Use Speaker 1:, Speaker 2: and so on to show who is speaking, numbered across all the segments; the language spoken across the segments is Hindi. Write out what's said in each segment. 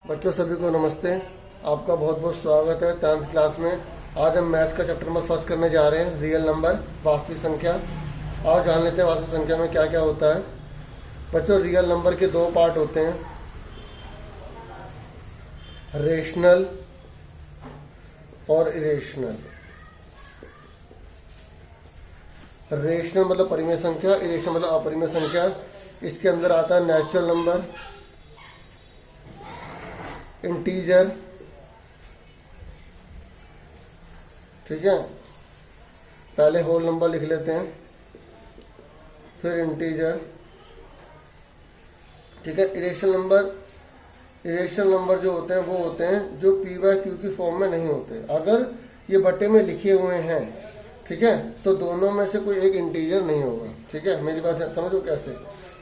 Speaker 1: बच्चों सभी को नमस्ते। आपका बहुत बहुत स्वागत है 10th क्लास में। आज हम मैथ्स का चैप्टर नंबर फर्स्ट करने जा रहे हैं, रियल नंबर, वास्तविक संख्या। और जान लेते हैं वास्तविक संख्या में क्या क्या होता है। बच्चों रियल नंबर के दो पार्ट होते हैं, रेशनल और इरेशनल। रेशनल मतलब परिमेय संख्या, इरेशनल मतलब अपरिमेय संख्या। इसके अंदर आता है नेचुरल नंबर, इंटीजर, ठीक है। पहले होल नंबर लिख लेते हैं, फिर इंटीजर, ठीक है। इरेशनल नंबर जो होते हैं वो होते हैं जो p/q की फॉर्म में नहीं होते। अगर ये बटे में लिखे हुए हैं, ठीक है, तो दोनों में से कोई एक इंटीजर नहीं होगा, ठीक है। मेरी बात समझो कैसे।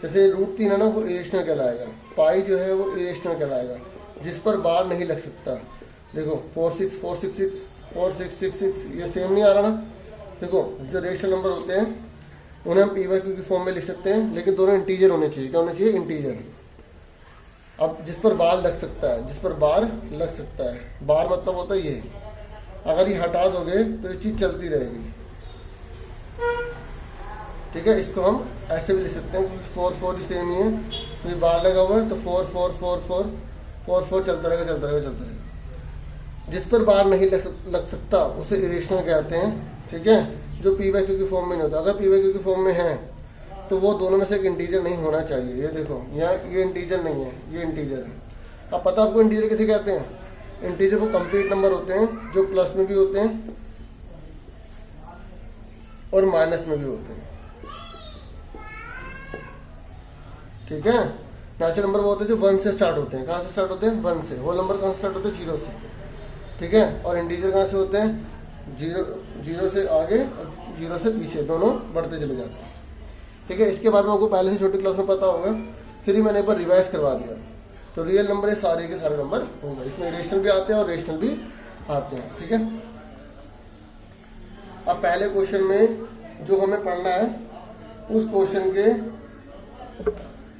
Speaker 1: जैसे √3 है ना, वो इरेशनल कहलाएगा। पाई जो है वो इरेशनल कहलाएगा, जिस पर बार नहीं लग सकता। देखो 466 ये सेम नहीं आ रहा ना। देखो जो रेशनल नंबर होते हैं उन्हें हम p/q की फॉर्म में लिख सकते हैं, लेकिन दोनों इंटीजर होने चाहिए। क्या होने चाहिए? इंटीजर। अब जिस पर बार लग सकता है, जिस पर बार लग सकता है, बार मतलब होता है ये। अगर ये हटा दोगे तो ये चीज़ चलती रहेगी, ठीक है। इसको हम ऐसे भी लिख सकते हैं, क्योंकि 4 ही सेम ही है, तो ये बार लगा हुआ है तो 4 चलता रहेगा। जिस पर बार नहीं लग सकता उसे इरेशनल कहते हैं, ठीक है, जो p/q की फॉर्म में नहीं होता। अगर p/q की फॉर्म में है तो वो दोनों में से एक इंटीजर नहीं होना चाहिए। ये देखो यहाँ ये इंटीजर नहीं है, ये इंटीजर है। अब पता आपको इंटीजर किसे कहते हैं? इंटीजर वो कंप्लीट नंबर होते हैं जो प्लस में भी होते हैं और माइनस में भी होते हैं, ठीक है। नेचुरल नंबर वो होते हैं जो 1 से स्टार्ट होते हैं। कहाँ से स्टार्ट होते हैं? 1 से। होल नंबर कहाँ से स्टार्ट होते हैं? 0 से, ठीक है। और इंटीजर कहाँ से होते हैं? 0 से आगे और 0 से पीछे, दोनों बढ़ते चले जाते हैं, ठीक है। इसके बारे में आपको पहले से छोटी क्लास में पता होगा, फिर ही मैंने एक बार रिवाइज करवा दिया। तो रियल नंबर ये सारे के सारे नंबर होंगे। इसमें इरेशनल भी आते हैं और रेशनल भी आते हैं, ठीक है। अब पहले क्वेश्चन में जो हमें पढ़ना है, उस क्वेश्चन के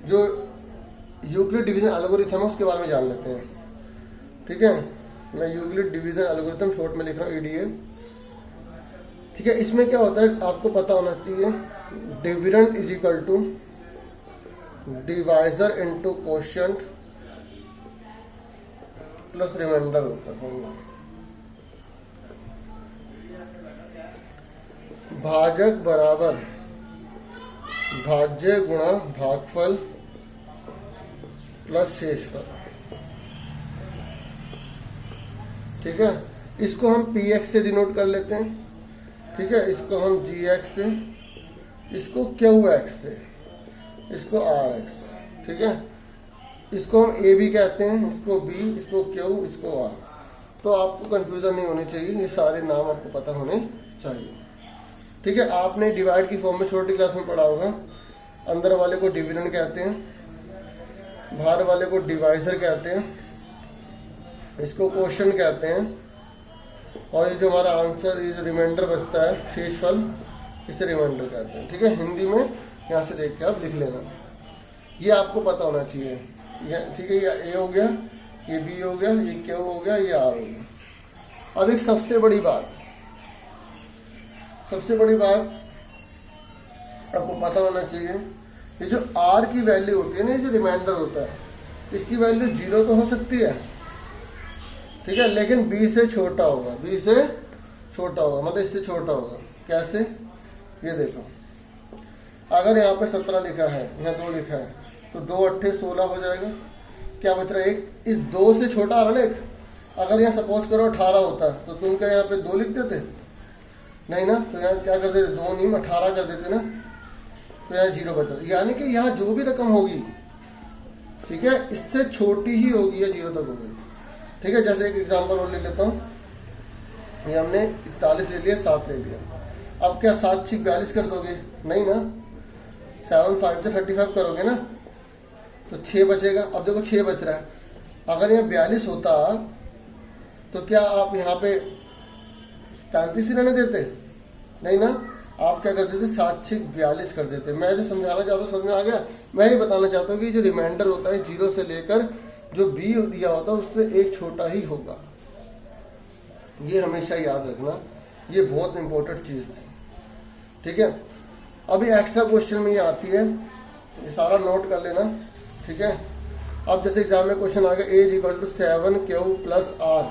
Speaker 1: जो यूक्लिड डिवीजन एल्गोरिथम है उसके बारे में जान लेते हैं, ठीक है। मैं यूक्लिड डिवीजन एल्गोरिथम शॉर्ट में लिख रहा हूँ, EDA, ठीक है। इसमें क्या होता है आपको पता होना चाहिए। Dividend is equal to divisor into quotient plus remainder होता है फॉर्मूला। भाजक बराबर भाज्य गुणा भागफल प्लस शेषफल, ठीक है। इसको हम px से डिनोट कर लेते हैं, ठीक है। इसको हम gx से, इसको qx से, इसको rx, ठीक है। इसको हम a भी कहते हैं, इसको b, इसको q, इसको r। तो आपको कंफ्यूजन नहीं होनी चाहिए, ये सारे नाम आपको पता होने चाहिए, ठीक है। आपने डिवाइड की फॉर्म में छोटी क्लास में पढ़ा होगा। अंदर वाले को डिविडेंड कहते हैं, बाहर वाले को डिवाइजर कहते हैं, इसको क्वोशिएंट कहते हैं, और ये जो हमारा आंसर, ये जो रिमाइंडर बचता है शेषफल, इसे रिमाइंडर कहते हैं, ठीक है। हिंदी में यहाँ से देख के आप लिख लेना, ये आपको पता होना चाहिए, ठीक है। ये A हो गया, ये B हो गया, ये Q हो गया, ये R हो गया। अब एक सबसे बड़ी बात आपको पता होना चाहिए, ये जो R की वैल्यू होती है ना, ये जो रिमाइंडर होता है, इसकी वैल्यू 0 तो हो सकती है, ठीक है, लेकिन B से छोटा होगा, B से छोटा होगा, मतलब इससे छोटा होगा। कैसे? ये देखो, अगर यहाँ पे 17 लिखा है, यहाँ 2 लिखा है, तो 2 8 16 हो जाएगा। क्या बच रहा है? एक। इस 2 से छोटा आ रहा ना एक। अगर यहाँ सपोज करो 18 होता तो तुम क्या यहाँ पे 2 लिख देते? नहीं ना। तो यहाँ क्या कर देते? 2 नहीं 18 कर देते ना, तो यहाँ 0 बचा। यानी कि यहाँ जो भी रकम होगी, ठीक है, इससे छोटी ही होगी या 0 तक होगी, ठीक है। जैसे एक एग्जांपल और ले लेता हूँ। ये हमने 41 ले लिया, 7 ले लिया। अब क्या 7 6 42 कर दोगे? नहीं ना। 7 5 से 35 करोगे ना, तो 6 बचेगा। अब देखो 6 बच रहा है। अगर यहाँ 42 होता तो क्या आप यहाँ पे 35 ही रहने देते? नहीं ना। आप क्या कर देते? 7 6 42 कर देते। मैं जो समझाना चाहता हूँ समझ में आ गया। मैं ये बताना चाहता हूँ कि जो रिमाइंडर होता है 0 से लेकर जो बी दिया होता है उससे एक छोटा ही होगा। ये हमेशा याद रखना, ये बहुत इंपॉर्टेंट चीज़ है, ठीक है। अभी एक्स्ट्रा क्वेश्चन में ये आती है, ये सारा नोट कर लेना, ठीक है। अब जैसे एग्जाम में क्वेश्चन आ गया A is equal to 7Q plus R,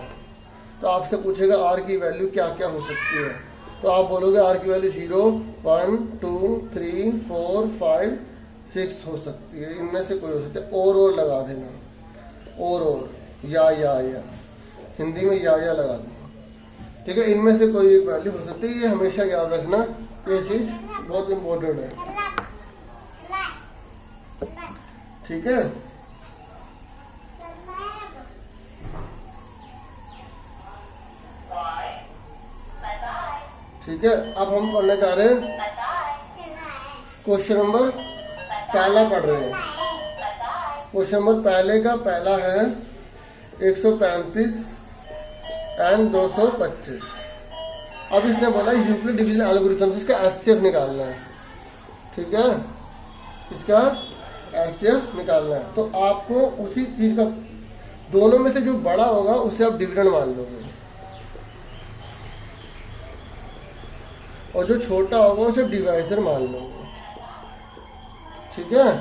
Speaker 1: तो आपसे पूछेगा आर की वैल्यू क्या क्या हो सकती है, तो आप बोलोगे आर की वैल्यू 0, 1, 2, 3, 4, 5, 6 हो सकती है, इनमें से कोई हो सकती है। और लगा देना, और या हिंदी में या लगा देना, ठीक है। इनमें से कोई एक वैल्यू हो सकती है, ये हमेशा याद रखना, ये चीज़ बहुत इम्पोर्टेंट है, ठीक है। ठीक है, अब हम पढ़ने जा रहे हैं क्वेश्चन नंबर पहला पढ़ रहे हैं। क्वेश्चन नंबर पहले का पहला है 135 एंड 225। अब इसने बोला यूक्लिड डिवीजन एल्गोरिथम से इसका एचसीएफ निकालना है, ठीक है, इसका एचसीएफ निकालना है। तो आपको उसी चीज का दोनों में से जो बड़ा होगा उसे आप डिविडेंड मान लोगे, और जो छोटा होगा उसे डिवाइजर मान लोगे, ठीक है।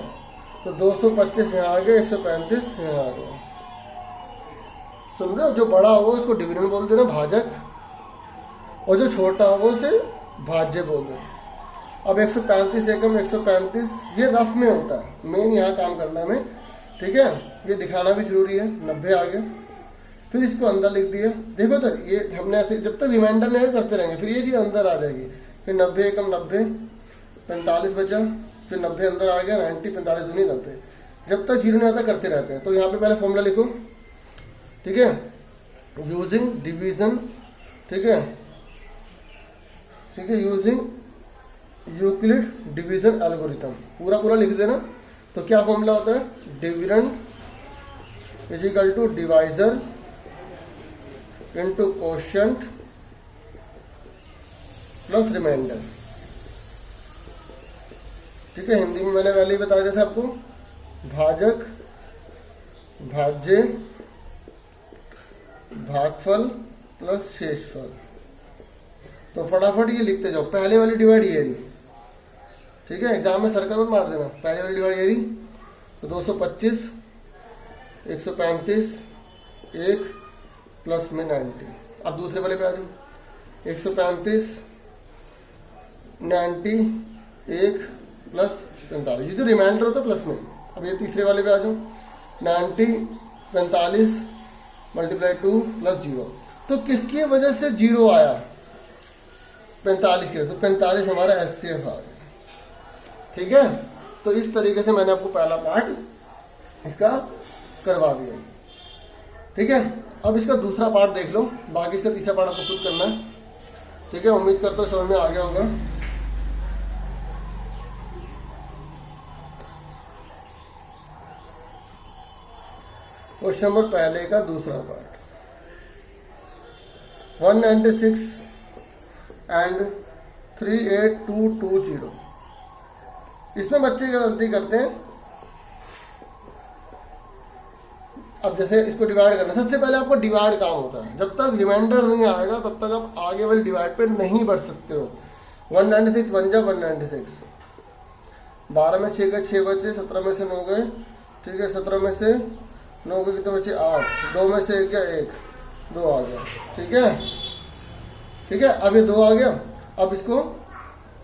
Speaker 1: तो 225 यहाँ आ गया, 135 यहाँ आ गया, समझो। जो बड़ा होगा उसको डिविडेंड बोल देना, भाजक, और जो छोटा होगा उसे भाज्य बोल देना। अब 135 एकम 135 ये रफ में होता है, मेन यहाँ काम करना है हमें, ठीक है। ये दिखाना भी जरूरी है, 90 आ गया, फिर इसको अंदर लिख दिया। देखो तो ये हमने ऐसे जब तक रिमाइंडर नहीं करते रहेंगे फिर ये चीज़ अंदर आ जाएगी। फिर 90 एकम 90, 45 बचा, फिर 90 अंदर आ गया, 90, 45 दूनी 90, जब तक जीरो नहीं आता करते रहते हैं। तो यहाँ पे पहले फॉर्मूला लिखो, ठीक है, यूजिंग डिवीजन, ठीक है, यूजिंग यूक्लिड डिवीजन एल्गोरिथम, पूरा लिख देना। तो क्या फॉर्मूला होता है, dividend is equal to divisor into quotient plus remainder, ठीक है। हिंदी में मैंने पहले ही बता दिया था आपको, भाजक, भाज्य, भागफल प्लस शेषफल। तो फटाफट ये लिखते जाओ, पहले वाली डिवाइड ये रही, ठीक है, एग्जाम में सर्कल मत मार देना, पहले वाली डिवाइड ये रही। तो 225, 135, 1 प्लस में 90। अब दूसरे वाले पे आ जाओ, 135, 90, 1 प्लस 45, ये जो रिमाइंडर होता है प्लस में। अब ये तीसरे वाले पे आ जाओ, 90, 45 मल्टीप्लाई 2 प्लस 0। तो किसकी वजह से 0 आया, 45 के, तो 45 हमारा एचसीएफ आ गया, ठीक है। तो इस तरीके से मैंने आपको पहला पार्ट इसका करवा दिया, ठीक है। अब इसका दूसरा पार्ट देख लो, बाकी इसका तीसरा पार्ट आपको खुद करना है, ठीक है। उम्मीद करता हूँ समझ में आ गया होगा। क्वेश्चन नंबर पहले का दूसरा पार्ट, 196 एंड 38220। इसमें बच्चे क्या गलती करते हैं, अब जैसे इसको डिवाइड करना, सबसे पहले आपको डिवाइड काम होता है। जब तक रिमाइंडर नहीं आएगा तब तक आप आगे वाली डिवाइड पे नहीं बढ़ सकते हो। 196 1 जा 196, 12 में 6 गए 6 बचे, 17 में से 9 गए, ठीक है, 17 में से 9 के कितने बचे 8, 2 में से 1 गया 1, 2 आ गया, ठीक है, ठीक है। अब ये 2 आ गया। अब इसको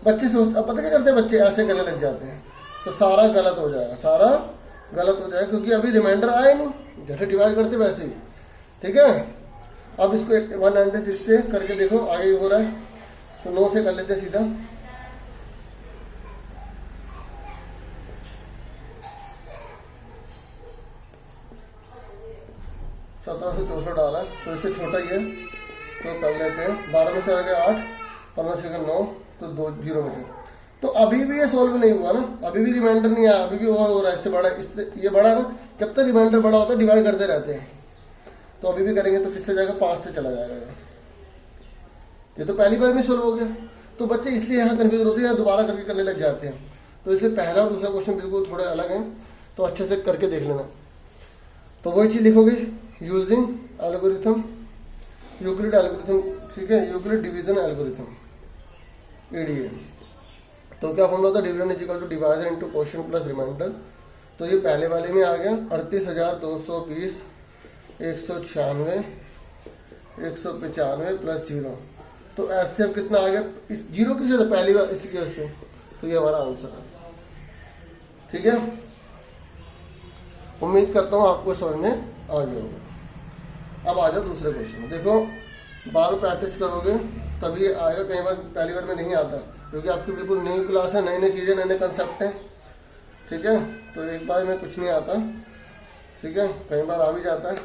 Speaker 1: बच्चे सोच, अब पता क्या करते हैं बच्चे, ऐसे करने लग जाते हैं, तो सारा गलत हो जाएगा, सारा गलत हो जाएगा, क्योंकि अभी रिमाइंडर आया नहीं, जैसे डिवाइड करते वैसे ही, ठीक है। अब इसको 196 से करके देखो आगे हो रहा है, तो 9 से कर लेते हैं सीधा, सत्रह से 64 डाला है, तो इससे छोटा ही है, तो कर लेते हैं। 12 में से आ गया 8, 15 से 9, तो 2 0 बचे। तो अभी भी ये सोल्व नहीं हुआ ना, अभी भी रिमाइंडर नहीं आया, अभी भी और हो रहा है, इससे बड़ा, इससे ये बड़ा ना, जब तक रिमाइंडर बड़ा होता है डिवाइड करते रहते हैं। तो अभी भी करेंगे तो फिर से जाएगा 5 से चला जाएगा, ये तो पहली बार में सोल्व हो गया। तो बच्चे इसलिए यहाँ कन्फ्यूज होते हैं, दोबारा करके करने लग जाते हैं। तो इसलिए पहला और दूसरा क्वेश्चन बिल्कुल थोड़े अलग हैं, तो अच्छे से करके देख लेना। तो वही चीज़ लिखोगे यूजिंग एल्गोरिथम, यूक्लिड एल्गोरिथम, ठीक है, यूक्लिड डिवीजन एल्गोरिथम, EDA। तो क्या फॉर्मूला होता है, division is equal to divisor into question plus remainder. तो ये पहले वाले में आ गया 38,220, 196, 195 प्लस 0। तो ऐसे अब कितना आ गया, इस जीरो की जगह पहली बार इसी केस से, तो ये हमारा आंसर है। ठीक है, उम्मीद करता हूँ आपको समझ में आ गया होगा। अब आ जाओ दूसरे क्वेश्चन में। देखो बार प्रैक्टिस करोगे तभी आएगा, कई बार पहली बार में नहीं आता क्योंकि आपकी बिल्कुल नई क्लास है, नई नई चीज़ें, नए नए कंसेप्ट हैं। ठीक है, तो एक बार में कुछ नहीं आता। ठीक है, कई बार आ भी जाता है,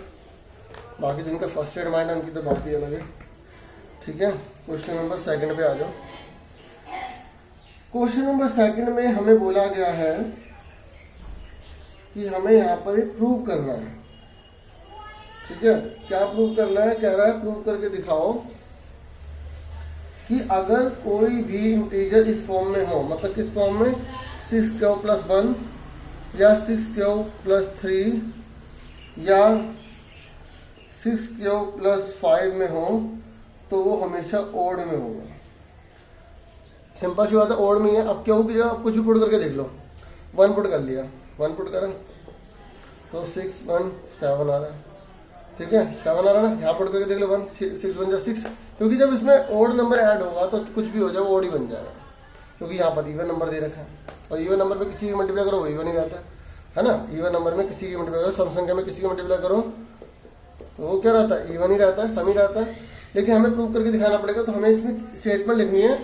Speaker 1: बाकी जिनका फर्स्ट एड माइंड है उनकी तो बात ही अलग है। ठीक है, क्वेश्चन नंबर 2 पे आ जाओ। क्वेश्चन नंबर 2 में हमें बोला गया है कि हमें यहाँ पर एक प्रूव करना है। ठीक है, क्या प्रूव करना है, कह रहा है प्रूव करके दिखाओ कि अगर कोई भी इंटीजर इस फॉर्म में हो, मतलब किस फॉर्म में, 6q + 1 या 6q + 3 या 6q + 5 में हो, तो वो हमेशा ओड में होगा। सिंपल सी बात है, ओड में ही है। अब क्यों की जगह आप कुछ भी पुट करके देख लो, 1 पुट कर लिया, 1 पुट करा तो 6 1 7 आ रहा है। ठीक है, 7 आ रहा है ना, यहाँ पुट करके देख लो 1 6 1 6, क्योंकि जब इसमें ओड नंबर ऐड होगा तो कुछ भी हो जाए वो ओड ही बन जाएगा, क्योंकि यहाँ पर इवन नंबर दे रखा है और इवन नंबर में किसी की मल्टीप्लाई करो वो इवन ही रहता है ना। इवन नंबर में किसी की मल्टीप्लाई करो, सम संख्या में किसी की मल्टीप्लाई करो तो वो क्या रहता है, इवन ही रहता है, सम ही रहता है। लेकिन हमें प्रूव करके दिखाना पड़ेगा, तो हमें इसमें स्टेटमेंट लिखनी है।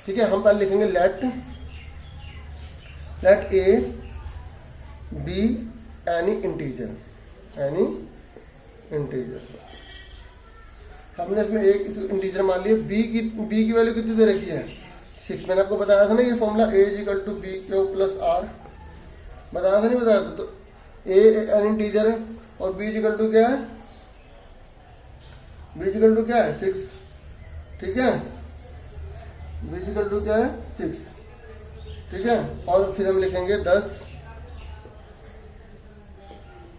Speaker 1: ठीक है, हम पहले लिखेंगे let a be any integer, हमने इसमें एक इंटीजर मान लिया, बी की वैल्यू कितनी दे रखी है, 6। मैंने आपको बताया था ना ये फॉर्मूला, A = BQ + R, बताया था नहीं बताया था। तो A एन इंटीजर है और B = क्या है, B = क्या है 6। ठीक है, B = क्या है 6। ठीक है, और फिर हम लिखेंगे 10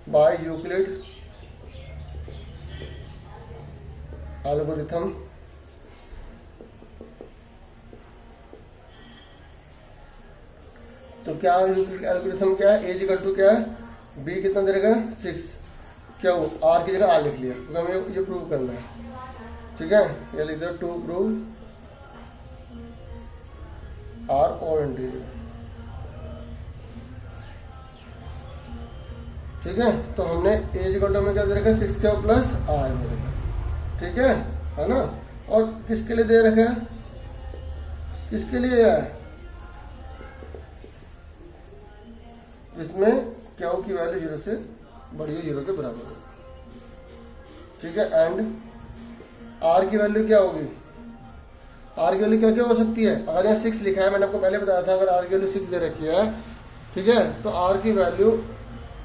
Speaker 1: बाय यूक्लिड एल्गोरिथम। तो क्या यूक्लिड एल्गोरिथम क्या है, A = क्या है, B कितना दे रखा है 6, क्या वो R की जगह R लिख लिया क्योंकि हमें ये प्रूव करना है। ठीक है, ये लिख दो टू प्रूव R और इंटीजर। ठीक है, तो हमने A = में क्या दे रखा है 6q + R दे रखा है। ठीक है ना, और किसके लिए दे रखा है, किसके लिए है, जिसमें क्या की वैल्यू 0 से बड़ी है, 0 के बराबर हो। ठीक है, एंड R की वैल्यू क्या होगी, R की वैल्यू क्या क्या हो सकती है, अगर यहाँ 6 लिखा है, मैंने आपको पहले बताया था, अगर R की वैल्यू 6 दे रखी है, ठीक है, तो R की वैल्यू,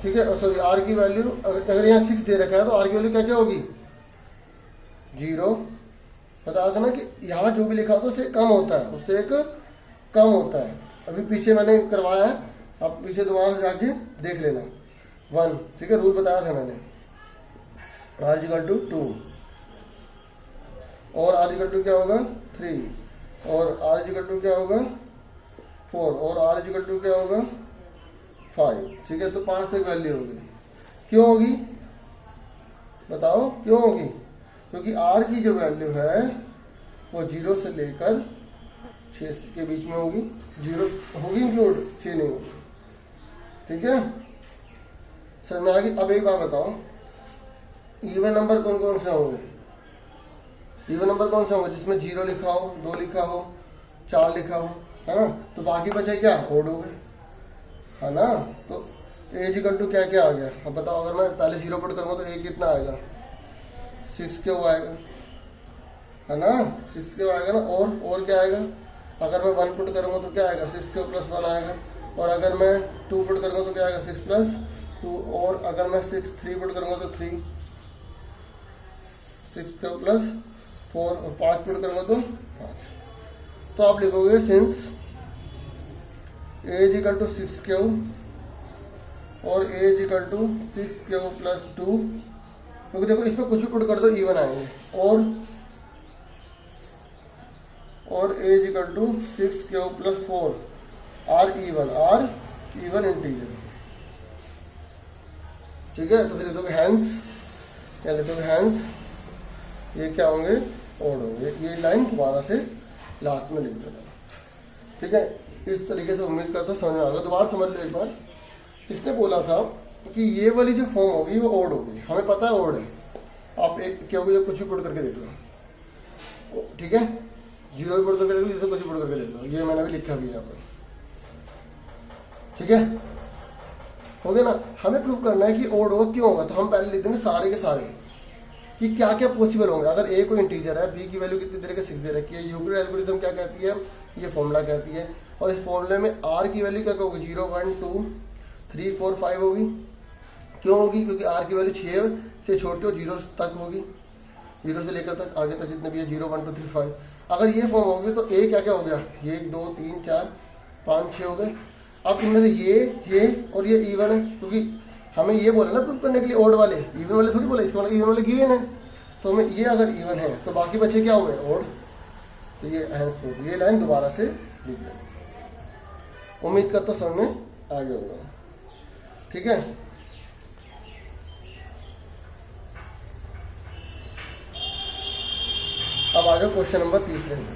Speaker 1: ठीक है सॉरी, R की वैल्यू अगर यहाँ 6 दे रखा है तो R की वैल्यू क्या क्या होगी 0। बताया था ना कि यहाँ जो भी लिखा होता है उससे कम होता है, उससे एक कम होता है। अभी पीछे मैंने करवाया है, आप पीछे दोबारा से जाके देख लेना 1। ठीक है, रूल बताया था मैंने, R = 2 और R = क्या होगा 3 और R = क्या होगा 4 और R = क्या होगा 5। ठीक है, तो 5 तक वैल्यू होगी। क्यों होगी बताओ, क्यों होगी, क्योंकि R की जो वैल्यू है वो 0 से लेकर 6 के बीच में होगी, 0 होगी इंक्लूड, 6 नहीं होगी। ठीक है, सर मैं आगे। अब एक बात बताओ, इवन नंबर कौन कौन से होंगे, इवन नंबर कौन से होंगे, जिसमें 0 लिखा हो, 2 लिखा हो, 4 लिखा हो, है ना। तो बाकी बचे क्या, ओड हो गए, है ना। तो A = क्या क्या आ गया, अब बताओ, अगर मैं पहले 0 पुट करूँगा तो A कितना आएगा 6q आएगा, है ना, 6q आएगा ना। और क्या आएगा, अगर मैं 1 पुट करूँगा तो क्या आएगा 6q + 1 आएगा, और अगर मैं 2 पुट करूँगा तो क्या आएगा 6 + 2, और अगर मैं 3 पुट करूँगा तो 3, 6q + 4, और 5 पुट करूँगा तो 5। तो आप लिखोगे सिंस A = 6q और a is equal to 6q plus 2, क्योंकि देखो इसमें कुछ भी पुट कर दो इवन आएंगे, और a is equal to 6q plus 4 are even integer. ठीक है, तो फिर लिखोगे हैंस, क्या लिखोगे हैंस, ये क्या होंगे ओड होंगे। ये लाइन दोबारा से लास्ट में लिख देना। ठीक है, इस तरीके से उम्मीद करता समझ में आ गया। दोबारा समझ लो एक बार। इसने बोला था कि ये वाली जो फॉर्म होगी वो ओड होगी, हमें पता है ओड है। आप एक क्या होगी, कुछ भी पुट करके देख लो। ठीक है, 0 भी पुट करके देख लो, जैसे कुछ भी पुट करके देख लो, ये मैंने भी लिखा भी है यहाँ पर। ठीक है, हो गया ना। हमें प्रूव करना है कि ओड होगा, क्यों होगा, तो हम पहले लिख देंगे सारे के सारे कि क्या क्या पॉसिबल होंगे। अगर ए कोई इंटीजर है, बी की वैल्यू कितनी दे रखी है 6 दे रखी है, यूक्लिड एल्गोरिथम क्या कहती है, ये फॉर्मूला कहती है। और इस फॉर्मूले में आर की वैल्यू क्या होगी, 0 1 2 3 4 5 होगी। क्यों होगी, क्योंकि आर की वैल्यू 6 से छोटी और 0 तक होगी, 0 से लेकर तक आगे तक जितने भी है 0 1 2 3 5। अगर ये फॉर्म होगी तो ए क्या क्या हो गया, ये 1 2 3 4 5 6 हो गए। अब इनमें से ये और ये इवन है, क्योंकि हमें ये बोला ना प्रूव करने के लिए ओड वाले, इवन वाले थोड़ी बोले, इसका मतलब इवन वाले गिवन है। तो हमें ये अगर इवन है तो बाकी बच्चे क्या हुए ओड, तो ये हैंस प्रूफ। ये लाइन दोबारा से लिख लें। उम्मीद करता समझ में आ गया होगा। ठीक है, अब आ जाओ क्वेश्चन नंबर तीसरे में।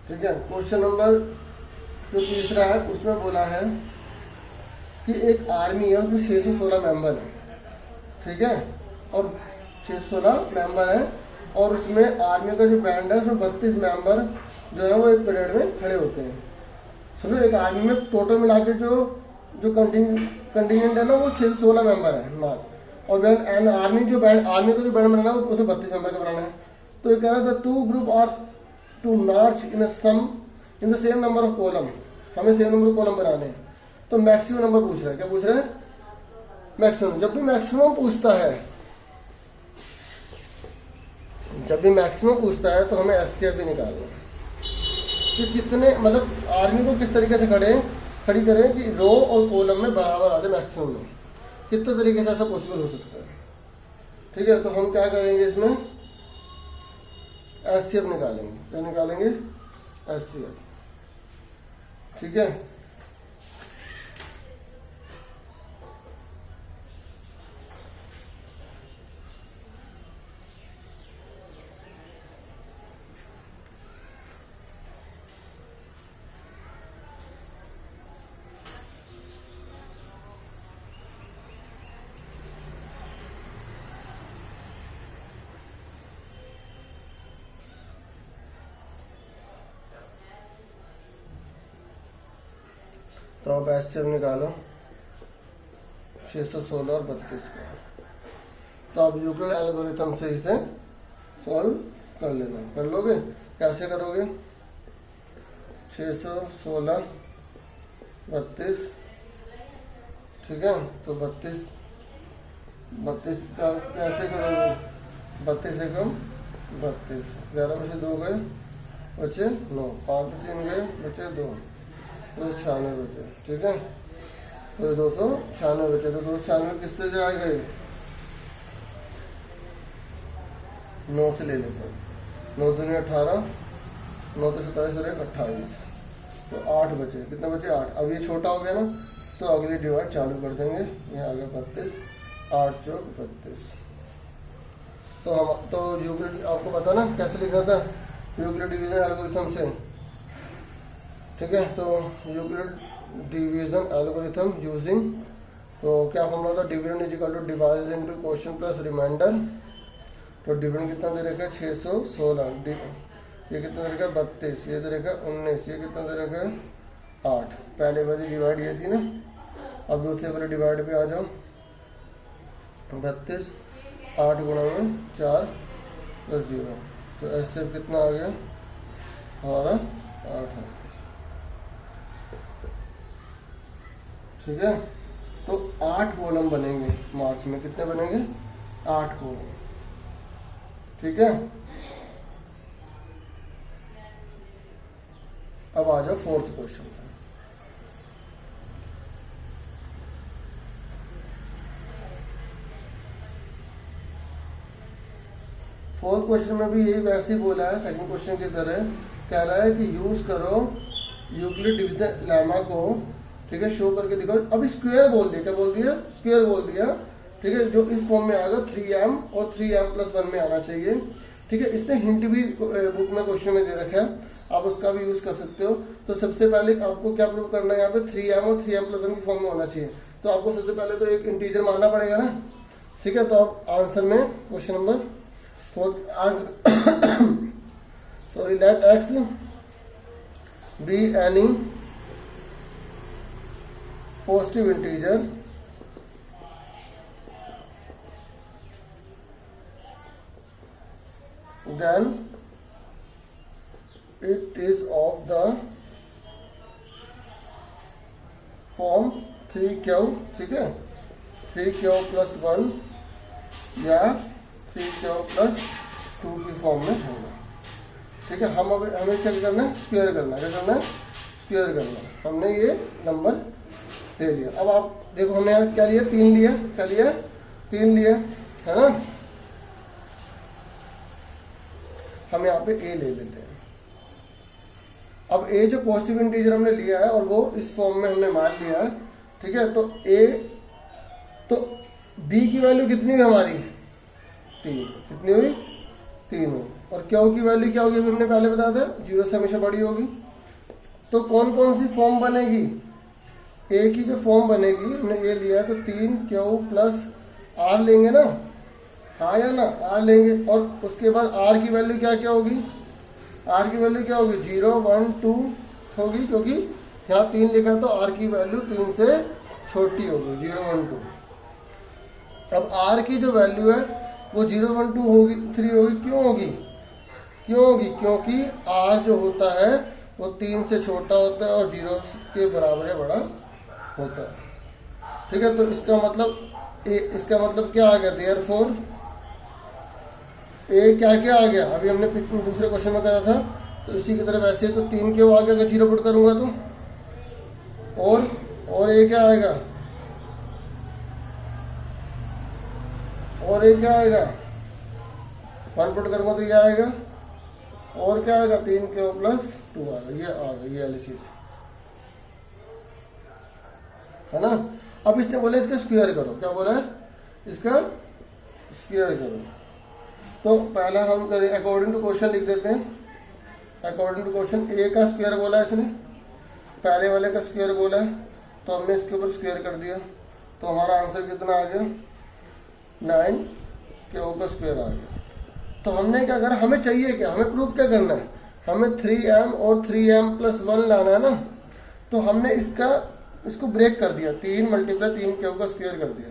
Speaker 1: ठीक है, क्वेश्चन नंबर जो तीसरा है उसमें बोला है कि एक आर्मी है, उसमें 616 मेंबर है। ठीक है, और 616 मेंबर है, और उसमें आर्मी का जो बैंड है उसमें 32 मेंबर जो है वो एक परेड में खड़े होते हैं। सुनो, एक आर्मी में टोटल मिला के जो कंटिजेंट है ना वो 616 मेंबर है मार्च, और बैंड आर्मी का जो बैंड बनाना है उसमें 32 मेंबर का बनाना है। तो ये कह रहा था 2 group are to march in the same number of column, हमें सेम नंबर ऑफ कॉलम बनाने हैं। तो मैक्सिमम नंबर पूछ रहा है, क्या पूछ रहा है, मैक्सिमम। जब भी मैक्सिमम पूछता है तो हमें एचसीएफ ही निकालना है कि कितने, मतलब आर्मी को किस तरीके से खड़ी करें कि रो और कॉलम में बराबर आ जाए मैक्सिमम में, कितने तरीके से ऐसा पॉसिबल हो सकता है। ठीक है, तो हम क्या करेंगे, इसमें एचसीएफ निकालेंगे। क्या निकालेंगे, एचसीएफ। ठीक है, तो अब एचसीएफ निकालो 616 और 32 का। तो अब यूक्लिड एल्गोरिथम से इसे सॉल्व कर लेना। कर लोगे, कैसे करोगे, 616 32। ठीक है, तो 32 का कैसे करोगे, 32 एकम 32, 11 में से 2 गए बचे 9, 5 में 3 गए बचे 2, 296 बचे। ठीक है, तो 296 बचे, तो 296 किससे जाएगा, 9 से ले लेते हैं। 9 दूनी 18, 9 तो 27 और 28, तो 8 बचे। कितने बचे, 8। अब ये छोटा हो गया ना, तो अगली डिवाइड चालू कर देंगे। ये आ गया 32, 8 चौक 32। तो यूक्लिड आपको पता ना कैसे लिखना था, यूक्लिड डिवीजन एल्गोरिथम से। ठीक है, तो यूक्लिड डिवीजन एल्गोरिथम यूजिंग, तो क्या फॉर्मूला था, dividend is equal to divide into quotient plus remainder. तो डिविडेंड कितना दे रखा है, 616, ये कितना दे रखा है 32, ये दे रखा है 19, ये कितना दे रखा है 8। पहले वाली डिवाइड ये थी ना, अब दूसरे वाले डिवाइड पे आ जाओ। 32 8 गुणा में 4 प्लस 0, तो ऐसे कितना आ गया हमारा 8 है। ठीक है, तो 8 कॉलम बनेंगे मार्च में। कितने बनेंगे, 8 कॉलम। ठीक है, अब आ जाओ 4th क्वेश्चन। फोर्थ क्वेश्चन में भी यही वैसे ही बोला है सेकंड क्वेश्चन की तरह, कह रहा है कि यूज करो यूक्लिड डिवीजन लेमा को, ठीक है, शो करके दिखाओ। अभी स्क्वायर बोल दिया, क्या बोल दिया, स्क्वायर बोल दिया, ठीक है, जो इस फॉर्म में आएगा 3m और 3m+1 में आना चाहिए, ठीक है। इसने हिंट भी बुक में क्वेश्चन में दे रखा है, आप उसका भी यूज कर सकते हो। तो सबसे पहले आपको क्या प्रूव करना है, यहाँ पे 3m और 3m+1 की फॉर्म में होना चाहिए। तो आपको सबसे पहले तो एक इंटीजर मानना पड़ेगा ना, ठीक है। तो आप आंसर में question number 4 answer sorry, let x be any positive integer then it is of the form 3q, ठीक है, 3q+1 या 3q+2 की फॉर्म में होगा, ठीक है। हमें क्या करना है, स्क्वायर करना है, क्या करना है, स्क्वायर करना है। हमने ये नंबर ले लिया। अब आप देखो हमने यहाँ क्या लिया, 3 लिया, क्या लिया, 3 लिया, है ना। हम यहाँ पे a ले लेते हैं। अब a जो पॉजिटिव इंटीजर हमने लिया है और वो इस फॉर्म में हमने मान लिया है, ठीक है। तो b की वैल्यू कितनी हुई हमारी, 3, कितनी हुई, 3 हुई। और q की वैल्यू क्या होगी, हमने पहले बताया था 0 से हमेशा बड़ी होगी। तो कौन कौन सी फॉर्म बनेगी, a की जो फॉर्म बनेगी, हमने ये लिया तो 3q+r लेंगे ना, हाँ या ना, r लेंगे। और उसके बाद r की वैल्यू क्या क्या होगी, r की वैल्यू क्या होगी, 0, 1, 2 होगी, क्योंकि यहाँ 3 लिखा है तो r की वैल्यू 3 से छोटी होगी, 0, 1, 2। अब r की जो वैल्यू है वो 0, 1, 2 होगी, 3 होगी। क्यों होगी, क्यों होगी, क्योंकि r जो होता है वो 3 से छोटा होता है और 0 के बराबर या बड़ा होता है, ठीक है। तो इसका मतलब क्या आ गया, देयरफॉर ए क्या क्या आ गया, अभी हमने दूसरे क्वेश्चन में करा था, तो इसी की तरह वैसे तो 3 क्यों आ गया अगर 0 पुट करूंगा तो, और ए क्या आएगा, और ए क्या आएगा, 1 पुट करूंगा तो ये आएगा, और क्या आएगा, 3q+2 आएगा, ये आ गया, ये वाली चीज है ना। अब इसने बोला इसका स्क्वायर करो, क्या बोला है, इसका स्क्वायर करो। तो पहला हम करें, अकॉर्डिंग टू क्वेश्चन लिख देते हैं। अकॉर्डिंग टू क्वेश्चन ए का स्क्वायर बोला है इसने, पहले वाले का स्क्वायर बोला है, तो हमने इसके ऊपर स्क्वायर कर दिया। तो हमारा आंसर कितना आ गया, 9q का स्क्वायर आ गया। तो हमने क्या करा, हमें चाहिए क्या, हमें प्रूफ क्या करना है, हमें 3m और 3m+1 लाना है ना। तो हमने इसको ब्रेक कर दिया, 3 × 3q का स्क्वायर कर दिया।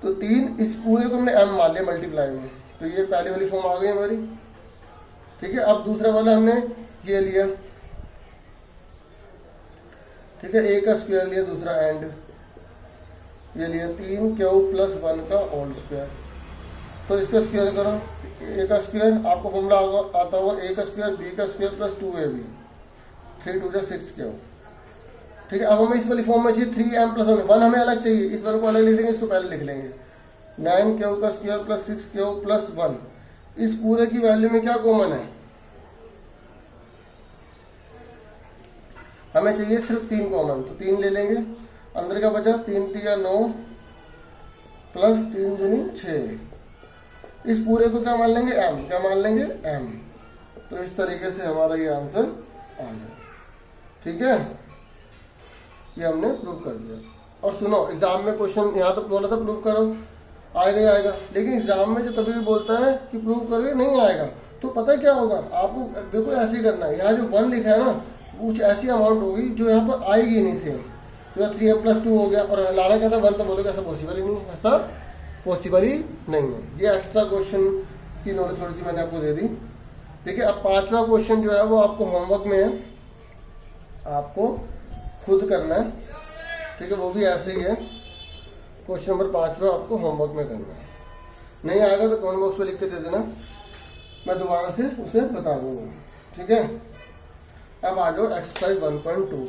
Speaker 1: तो 3 इस पूरे को हमने m मान लिया मल्टीप्लाई में, तो ये पहली वाली फॉर्म आ गई हमारी, ठीक है। अब दूसरा वाला हमने ये लिया, ठीक है, a का स्क्वायर लिया, दूसरा एंड ये लिया 3q+1 का होल स्क्वायर। तो इसका स्क्वायर करो, a का स्क्वायर आपको फॉर्मूला आता होगा, a का स्क्वायर b का स्क्वायर +2ab, 3 2 6q, ठीक है। अब हमें इस वाली फॉर्म में चाहिए 3m+1, 1 हमें अलग चाहिए, इस वन को अलग लिख लेंगे, इसको पहले लिख लेंगे, 9q का स्क्वायर +6q+1। इस पूरे की वैल्यू में क्या कॉमन है, हमें चाहिए सिर्फ 3 कॉमन, तो 3 ले लेंगे, अंदर का बचा 3 × 9 + 3 × 6। इस पूरे को क्या मान लेंगे, m, क्या मान लेंगे, m। तो इस तरीके से हमारा ये आंसर आ गया, ठीक है। ये हमने प्रूव कर दिया। और सुनो, एग्जाम में क्वेश्चन यहाँ तो बोला था प्रूव करो, आएगा ही आएगा, लेकिन एग्जाम में जो कभी भी बोलता है कि प्रूव करोगे नहीं आएगा, तो पता है क्या होगा, आपको बिल्कुल ऐसे ही करना है। यहाँ जो 1 लिखा है ना, कुछ ऐसी अमाउंट होगी जो यहाँ पर आएगी नहीं सेम, तो 3m+2 हो गया और लाना क्या था 1, तो बोलोगे ऐसा पॉसिबल ही नहीं, ऐसा पॉसिबल ही नहीं है। ये एक्स्ट्रा क्वेश्चन की नॉलेज थोड़ी सी मैंने आपको दे दी, ठीक है। अब 5वां क्वेश्चन जो है वो आपको होमवर्क में है, आपको खुद करना है, ठीक है। वो भी ऐसे ही है, क्वेश्चन नंबर 5वां आपको होमवर्क में करना है। नहीं आएगा तो कमेंट बॉक्स में लिख के दे देना, मैं दोबारा से उसे बता दूंगा, ठीक है। अब आ जाओ एक्सरसाइज 1.2।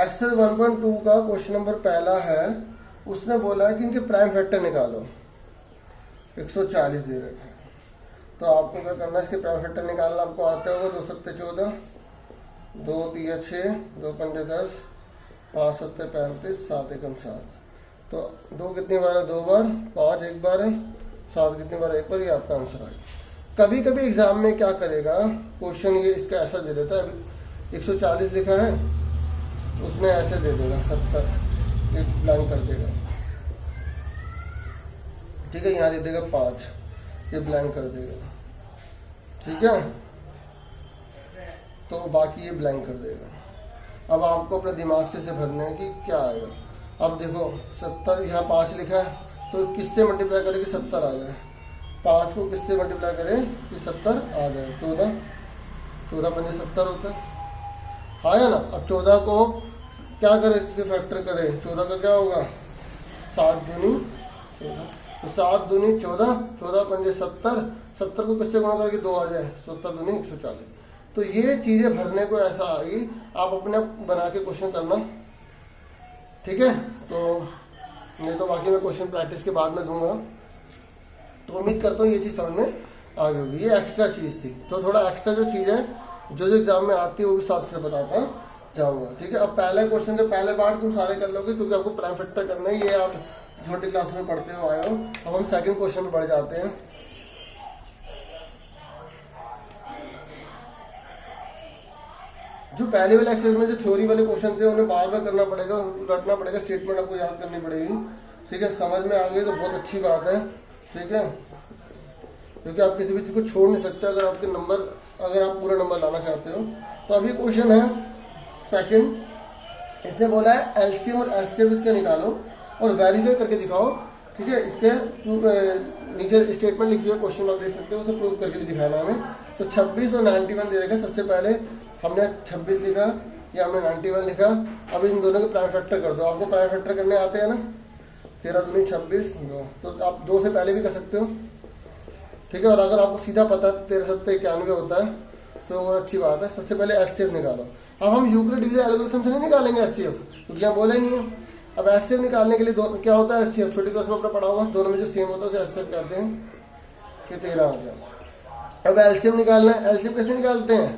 Speaker 1: एक्सरसाइज 1.2 का क्वेश्चन नंबर पहला है, उसने बोला है कि इनके प्राइम फैक्टर निकालो। 140 दे रखे हैं, तो आपको क्या करना है, इसके प्राइम फैक्टर निकालना आपको आता होगा। 2 7 14, 2 3 6, 2 5 10, 5 7 35, 7 1 7। तो 2 कितनी बार है, 2 बार, 5 1 बार है, 7 कितनी बार, 1 बार। ये आपका आंसर आएगा। कभी कभी एग्जाम में क्या करेगा, क्वेश्चन ये इसका ऐसा दे देता है, अभी 140 लिखा है, उसने ऐसे दे देगा 70, एक ब्लैंक कर देगा, ठीक है। यहाँ दे देगा 5, ये ब्लैंक कर देगा, ठीक है। तो बाकी ये ब्लैंक कर देगा। अब आपको अपने दिमाग से भरना है कि क्या आएगा। अब देखो 70, यहाँ 5 लिखा है, तो किससे मल्टीप्लाई करें कि 70 आ जाए। 5 को किससे मल्टीप्लाई करें कि 70 आ जाए। 14 14 पंजे 70 होता है, आया ना। अब 14 को क्या करें, इससे फैक्टर करें। 14 का क्या होगा, 7 दूनी 14, तो 7 दूनी 14, 14 पंजे 70, 70 को किससे गुणा करके 2 आ जाए, 70 दूनी 140। तो ये चीज़ें भरने को ऐसा आ गई, आप अपने बना के क्वेश्चन करना, ठीक है। तो नहीं तो बाकी मैं क्वेश्चन प्रैक्टिस के बाद में दूंगा। तो उम्मीद करता हूँ ये चीज़ समझ में आ गई होगी। ये एक्स्ट्रा चीज़ थी, तो थोड़ा एक्स्ट्रा जो चीज़ है जो एग्जाम में आती है वो भी साथ से बताता जाऊँगा, ठीक है। अब पहले क्वेश्चन के पहले पार्ट तुम सारे कर लोगे, क्योंकि आपको प्राइम फैक्टर करना है, ये आप छोटी क्लास में पढ़ते हुए आए हो। अब हम सेकंड क्वेश्चन में बढ़ जाते हैं। जो पहले वाले एक्सरसाइज में जो थ्योरी वाले क्वेश्चन थे उन्हें बार बार करना पड़ेगा, रटना पड़ेगा, स्टेटमेंट आपको याद करनी पड़ेगी, ठीक है। समझ में आ गई तो बहुत अच्छी बात है, ठीक है, क्योंकि आप किसी भी चीज़ को छोड़ नहीं सकते अगर आपके नंबर, अगर आप पूरा नंबर लाना चाहते हो। तो अभी क्वेश्चन है सेकंड, इसने बोला है एलसीएम और एचसीएफ इसके निकालो और वेरीफाई करके दिखाओ, ठीक है। इसके नीचे स्टेटमेंट लिखी हुई है, क्वेश्चन आप देख सकते हो, उसे प्रूव करके भी दिखाना है हमें। तो 26 और 91 दे रखा। सबसे पहले हमने 26 लिखा या हमने 91 लिखा। अब इन दोनों के प्राइम फैक्टर कर दो। आपको प्राइम फैक्टर करने आते हैं ना, 13 दूनी 26, 2, तो आप 2 से पहले भी कर सकते हो, ठीक है। और अगर आपको सीधा पता है 13 7 91 होता है तो वो अच्छी बात है। सबसे पहले एचसीएफ निकालो। अब हम यूक्लिड डिवीजन एल्गोरिथम से नहीं निकालेंगे एचसीएफ, क्योंकि यहाँ बोला ही नहीं है। अब एचसीएफ निकालने के लिए क्या होता है, एचसीएफ छोटी क्लास में अपना पढ़ा होगा, दोनों में जो सेम होता है उसे एचसीएफ कहते हैं। ये 13 आ गया। अब एलसीएम निकालना है। एलसीएम कैसे निकालते हैं,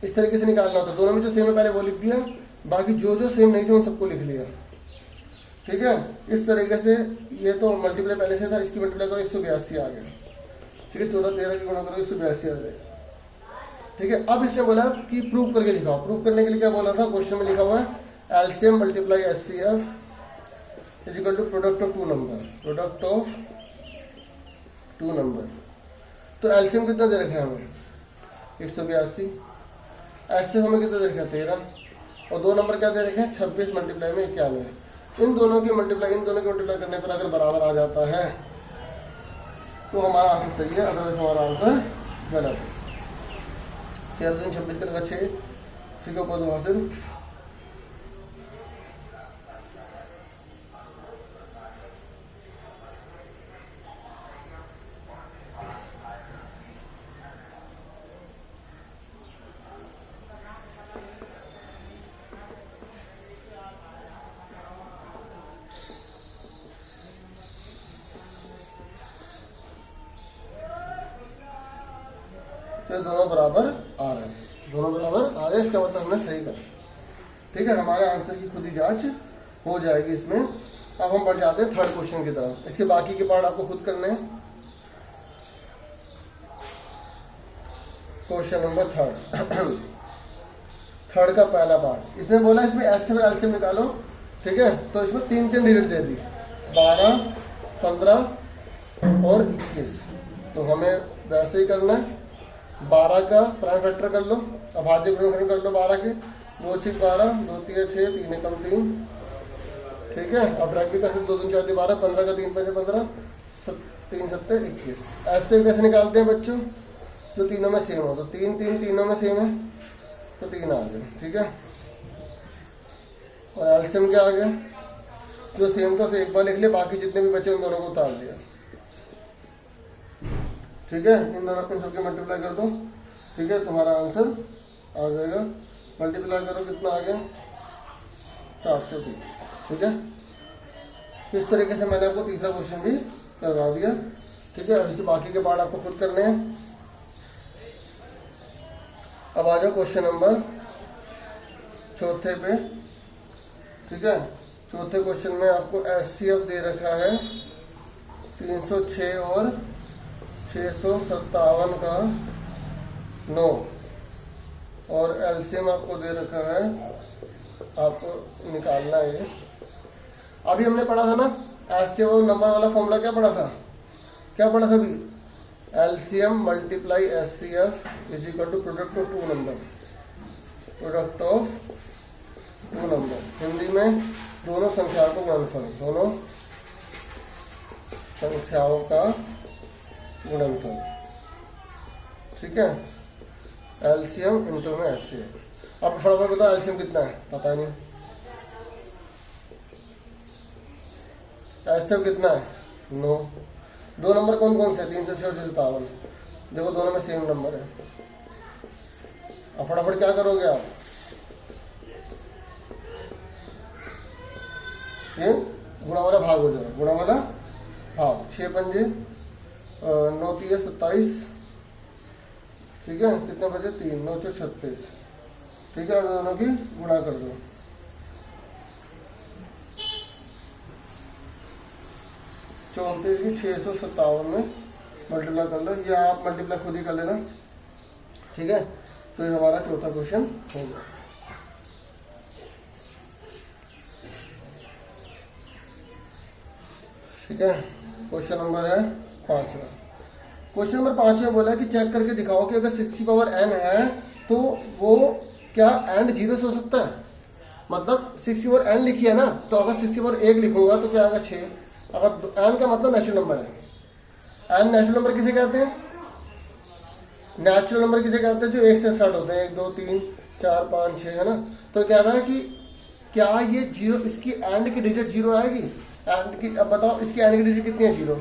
Speaker 1: इस तरीके से निकालना होता है। दोनों में जो सेम है पहले वो लिख दिया, बाकी जो जो सेम नहीं थे उन सबको लिख लिया, ठीक है। इस तरीके से ये तो मल्टीप्लाई पहले से था, इसकी मल्टीप्लाई करो 182 आ गया, ठीक है। 14 13 की गुणा करो 182 आ जाएगा, ठीक है। अब इसने बोला कि प्रूफ करके दिखाओ। प्रूफ करने के लिए क्या बोला था, क्वेश्चन में लिखा हुआ है LCM multiply HCF is equal to product of 2 number, product of 2 number. तो एलसीएम कितना दे रखा है हमें, 182। एचसीएफ हमें कितना दे रखा है, 13, और 2 नंबर क्या दे रखे हैं, 26 मल्टीप्लाई में 91। इन दोनों की मल्टीप्लाई करने पर अगर बराबर आ जाता है तो हमारा आंसर सही है, अदरवाइज हमारा आंसर गलत है। 13 दिन 26 का लगा 6, ठीक है, ऊपर 2 हासिल। तो दोनों बराबर आ रहे हैं, दोनों बराबर आ रहे हैं, इसका मतलब हमने सही करा, ठीक है। हमारे आंसर की खुद ही जांच हो जाएगी इसमें। अब हम बढ़ जाते हैं थर्ड क्वेश्चन की तरफ। इसके बाकी के पार्ट आपको खुद करने हैं। क्वेश्चन नंबर थर्ड का पहला पार्ट, इसने बोला इसमें एचसीएफ और एलसीएम निकालो, ठीक है। तो इसमें 3 डिजिट दे दी, 12 15 और 21। तो हमें वैसे ही करना है, 12 का प्राइम फैक्टर कर लो, अभाज्य गुणनखंड कर लो 12 के, 2 6 12, 2 3 6, 3 कम 3, ठीक है। अब ब्रैकेट भी कर सकते, 2 3 4 12, 15 का 3 5 15, 3 7 21। ऐसे कैसे निकालते हैं बच्चों, जो तीनों में सेम हो, तो 3 3 तीनों में सेम है तो 3 आ गए, ठीक है। और एलसीएम क्या आ गया, जो सेम था उसे एक बार लिख लिया, बाकी जितने भी बचे उन दोनों को उतार लिया, ठीक है। इन दोनों को सबके मल्टीप्लाई कर दो, ठीक है, तुम्हारा आंसर आ जाएगा। मल्टीप्लाई करो, कितना आ गया 420। ठीक है, इस तरीके से मैंने आपको तीसरा क्वेश्चन भी करवा दिया। ठीक है, अब इसके बाकी के पार्ट आपको खुद करने हैं। अब आ जाओ क्वेश्चन नंबर चौथे पे। ठीक है, चौथे क्वेश्चन में आपको HCF दे रखा है 306 और 657 का 9 और LCM आपको दे रखा है, आपको निकालना है। अभी हमने पढ़ा था ना HCF और नंबर वाला फॉर्मूला, क्या पढ़ा था अभी? LCM multiply HCF is equal to product of two number, Hindi में दोनों संख्याओं का गुणनफल, दोनों संख्याओं का गुणनफल। ठीक है, LCM इंटू में HCF। अब फटाफट बताओ LCM कितना है, पता नहीं। HCF कितना है? 9। दो नंबर कौन कौन से? 306 और 657। देखो दोनों में सेम नंबर है। अब फटाफट क्या करोगे आप? ये गुणा वाला भाग हो जाएगा, गुणा वाला भाग। 6 पंजे 9 3 27। ठीक है, कितने बचे? 3 9 4 36। ठीक है, और दोनों की गुणा कर दो। चौंतीस की 657 में मल्टीप्लाई कर लो, या आप मल्टीप्लाई खुद ही कर लेना। ठीक है, तो ये हमारा चौथा क्वेश्चन हो गया। ठीक है, क्वेश्चन नंबर है 5वां। क्वेश्चन नंबर 5 में बोला कि चेक करके दिखाओ कि अगर 60n है तो वो क्या एंड 0 से हो सकता है। मतलब 60n लिखी है ना, तो अगर 60 लिखूंगा तो क्या आएगा? 6। अगर n का मतलब नेचुरल नंबर है। n नेचुरल नंबर किसे कहते हैं? नेचुरल नंबर किसे कहते हैं? जो 1 से स्टार्ट होते हैं, 1 2 3 4 5 6, है ना। तो कह रहा है कि क्या ये 0, इसकी एंड की डिजिट 0 आएगी? एंड की, अब बताओ इसकी एंड की डिजिट कितनी है? 0।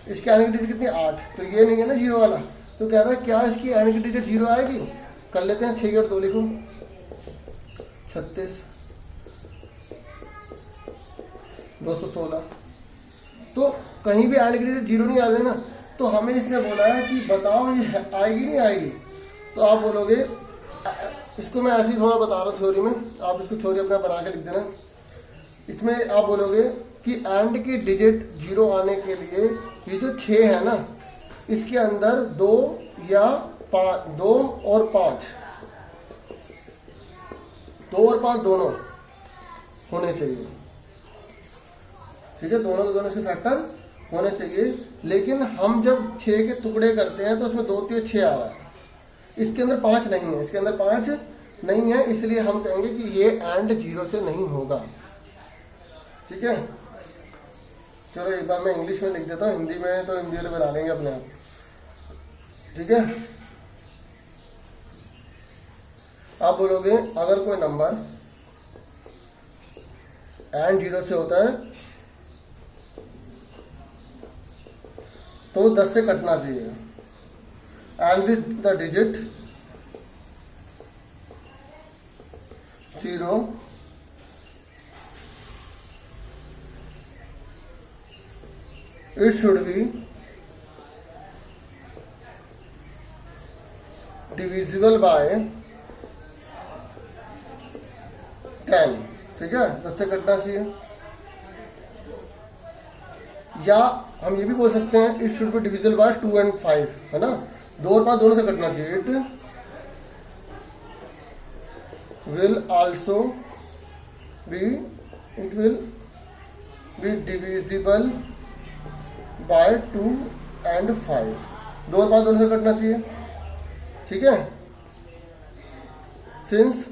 Speaker 1: इसकी एंड की डिजिट कितनी है? 8। तो ये नहीं है ना 0 वाला। तो कह रहा है क्या इसकी एंड की डिजिट 0 आएगी? कर लेते हैं। 6 और 2 लिखो, 36 216। तो कहीं भी एंड की डिजिट 0 नहीं आ रही ना, तो हमें इसने बोला है कि बताओ ये आएगी नहीं आएगी। तो आप बोलोगे, इसको मैं ऐसे ही थोड़ा बता रहा हूँ थ्योरी में, आप इसको थ्योरी अपना बना के लिख देना। इसमें आप बोलोगे कि एंड की डिजिट 0 आने के लिए ये जो 6 है ना, इसके अंदर 2 या 5, 2 और 5, 2 और 5 दोनों होने चाहिए। ठीक है, दोनों के दोनों इसके फैक्टर होने चाहिए। लेकिन हम जब 6 के टुकड़े करते हैं तो उसमें 2 3 6 आ रहा है, इसके अंदर 5 नहीं है, इसके अंदर 5 नहीं है, इसलिए हम कहेंगे कि ये एंड 0 से नहीं होगा। ठीक है, चलो एक बार मैं इंग्लिश में लिख देता हूँ, हिंदी में तो हिंदी वाले बना लेंगे अपने आप। ठीक है, आप बोलोगे अगर कोई नंबर एंड 0 से होता है तो 10 से कटना चाहिए। And with the digit 0 it should be divisible by 10। ठीक है, 10 से कटना चाहिए। या हम ये भी बोल सकते हैं it should be divisible by 2 and 5, है ना। 2 और 5 दोनों से कटना चाहिए। It will also be divisible by 2 and 5। 2 और 5 दोनों से कटना चाहिए। ठीक है, सिंस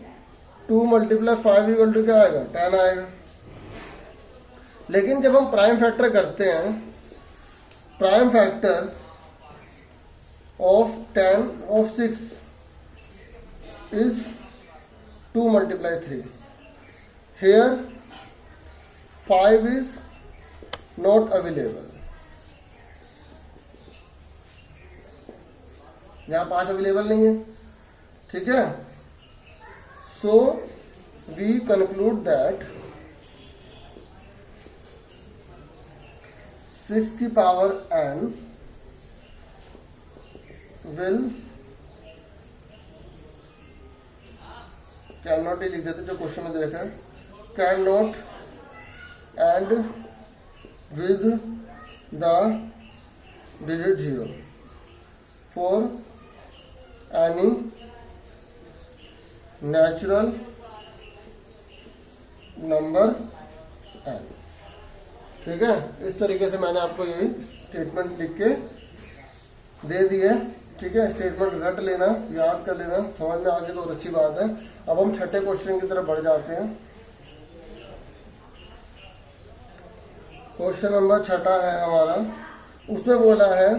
Speaker 1: 2 × 5 = क्या आएगा? 10 आएगा। लेकिन जब हम प्राइम फैक्टर करते हैं, prime factor of 10 of 6 is 2 × 3। Here 5 is not available। यहाँ 5 अवेलेबल नहीं है। ठीक है, सो वी कंक्लूड दैट 6 की power n will, can not ही लिख देते जो क्वेश्चन में देखा है, can not and with the digit 0 for any natural number n। ठीक है, इस तरीके से मैंने आपको ये स्टेटमेंट लिख के दे दी है। ठीक है, स्टेटमेंट रट लेना, याद कर लेना, समझ में आ गया तो और अच्छी बात है। अब हम छठे क्वेश्चन की तरफ बढ़ जाते हैं। क्वेश्चन नंबर छठा है हमारा, उसमें बोला है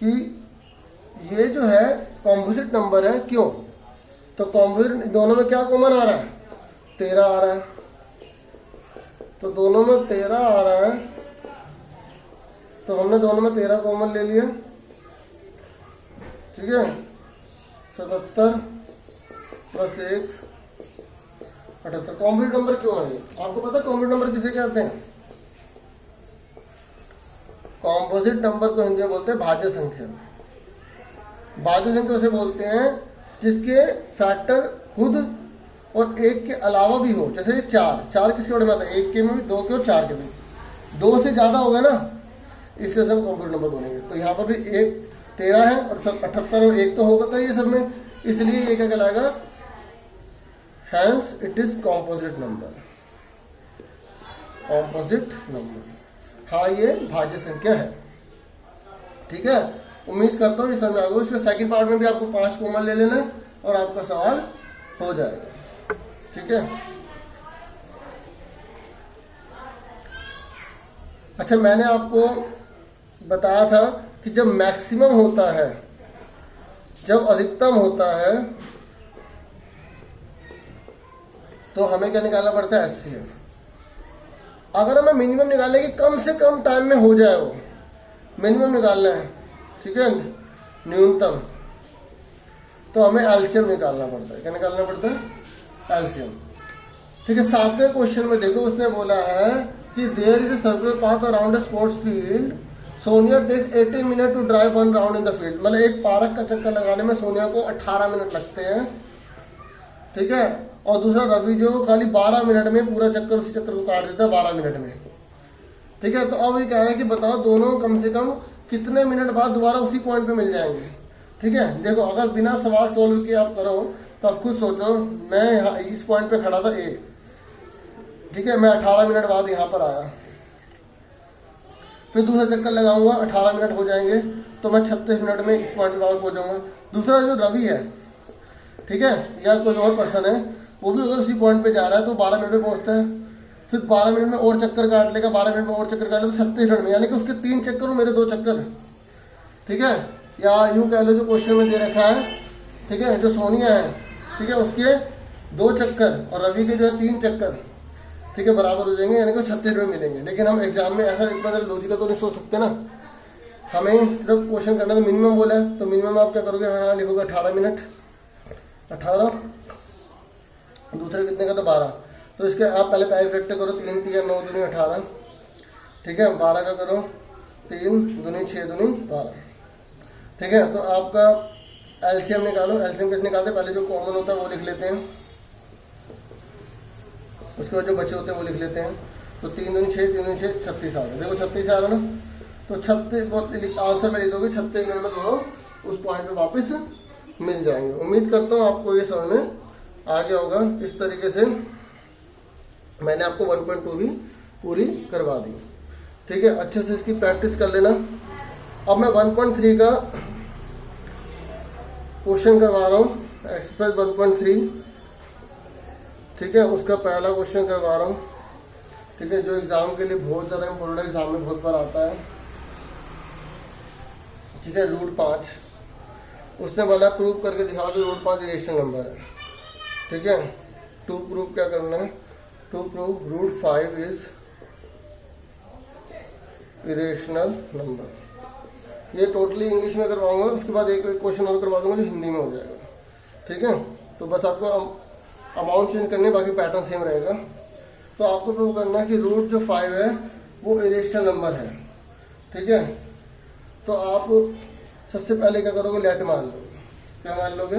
Speaker 1: कि ये जो है कॉम्पोजिट नंबर है, क्यों? तो कॉम्पोजिट दोनों में क्या कॉमन आ रहा है? 13 आ रहा है। तो दोनों में 13 आ रहा है, तो हमने दोनों में 13 कॉमन ले लिया। ठीक है, 77 प्लस 1 78। कॉम्पोजिट नंबर क्यों है ये? आपको पता है कॉम्पोजिट नंबर किसे कहते हैं? कॉम्पोजिट नंबर को हिंदी में बोलते हैं भाज्य संख्या। भाज्य संख्या उसे बोलते हैं जिसके फैक्टर खुद और एक के अलावा भी हो। जैसे 4 किसके बड़े में आता है? 1 के में भी, 2 के और 4 के भी। 2 से ज़्यादा होगा ना, इसलिए हम कॉम्पोजिट नंबर बोलेंगे। तो यहाँ पर भी 1 13 है और 78 और 1 तो होगा था ये सब में, इसलिए ये क्या कहलाएगा? Hence it is composite number. Composite number, हाँ ये भाज्य संख्या है। ठीक है, उम्मीद करता हूँ ये समझ आ गया। इसके सेकंड पार्ट में भी आपको 5 कॉमन ले लेना और आपका सवाल हो जाएगा। ठीक है, अच्छा मैंने आपको बताया था कि जब मैक्सिमम होता है, जब अधिकतम होता है, तो हमें क्या निकालना पड़ता है? HCF। अगर हमें मिनिमम निकालने की कम से कम टाइम में हो जाए, वो मिनिमम निकालना है, ठीक है, न्यूनतम, तो हमें एलसीएम निकालना पड़ता है। क्या निकालना पड़ता है? एलसीएम। ठीक है, 7वें क्वेश्चन में देखो, उसने बोला है कि there is a circular path around a sports field, Sonia takes 18 minute to drive 1 round in the field. मतलब एक पार्क का चक्कर लगाने में सोनिया को 18 मिनट लगते हैं। ठीक है, और दूसरा रवि जो खाली 12 मिनट में पूरा चक्कर, उसी चक्कर को काट देता है 12 मिनट में। ठीक है, तो अब ये कह रहा है कि बताओ दोनों कम से कम कितने मिनट बाद दोबारा उसी पॉइंट पे मिल जाएंगे। ठीक है, देखो अगर बिना सवाल सोल्व किए आप करो तो आप खुद सोचो, मैं यहाँ इस पॉइंट पे खड़ा था A, ठीक है, मैं 18 मिनट बाद यहाँ पर आया, फिर दूसरा चक्कर लगाऊंगा, 18 मिनट हो जाएंगे, तो मैं 36 मिनट में इस पॉइंट पर पहुँच जाऊँगा। दूसरा जो रवि है, ठीक है, या कोई और पर्सन है, वो भी अगर उसी पॉइंट पे जा रहा है तो 12 मिनट में पहुँचता है, फिर 12 मिनट में और चक्कर काट लेगा, 12 मिनट में और चक्कर काट लेगा, तो 36 मिनट में, यानी कि उसके 3 चक्कर और मेरे 2 चक्कर। ठीक है, या यूँ कह लो जो क्वेश्चन में दे रखा है, ठीक है, जो सोनिया है, ठीक है, उसके 2 चक्कर और रवि के जो है 3 चक्कर, ठीक है, बराबर हो जाएंगे, यानी कि 36 मिनट मिलेंगे। लेकिन हम एग्जाम में ऐसा इतना ज़्यादा लॉजिकल तो नहीं सोच सकते ना, हमें सिर्फ क्वेश्चन करना, तो मिनिमम बोला है, तो मिनिमम आप क्या करोगे? हाँ लिखोगे 18 मिनट, 18, दूसरे कितने का? तो 12। तो इसके आप पहले पाई फैक्टर करो, 3 3 9 दूनी 18, ठीक है, 12 का करो 3 दूनी 6 दूनी 12। ठीक है, तो आपका एलसीएम निकालो। एलसीएम कैसे निकालते हैं? पहले जो कॉमन होता है वो लिख लेते हैं, उसके बाद जो बचे होते हैं वो लिख लेते हैं। तो 3 दूनी 6, 3 दूनी 6, 36 आ गया। देखो 36 आ रहा ना, तो 36 आंसर में लिख दोगे, 36 मिनट में दोनों उस पॉइंट पे वापस मिल जाएंगे। उम्मीद करता हूँ आपको ये समझ में आ गया होगा। इस तरीके से मैंने आपको 1.2 भी पूरी करवा दी। ठीक है, अच्छे से इसकी प्रैक्टिस कर लेना। अब मैं 1.3 का क्वेश्चन करवा रहा हूँ, एक्सरसाइज 1.3। ठीक है, उसका पहला क्वेश्चन करवा रहा हूँ। ठीक है, जो एग्जाम के लिए बहुत ज़्यादा इंपॉर्टेंट, एग्जाम में बहुत बार आता है। ठीक है, रूट 5 उसने बोला प्रूव करके दिखाओ कि रूट 5 इरेशनल नंबर है। ठीक है, टू प्रूव क्या करना है? To prove root 5 is irrational number. ये टोटली इंग्लिश में करवाऊंगा, उसके बाद एक क्वेश्चन और करवा दूंगा जो हिंदी में हो जाएगा। ठीक है, तो बस आपको अमाउंट चेंज करनी है, बाकी पैटर्न सेम रहेगा। तो आपको प्रूव करना है कि रूट जो 5 है वो इरेशनल नंबर है। ठीक है, तो आप सबसे पहले क्या करोगे, लेट मान लोगे। क्या मान लोगे,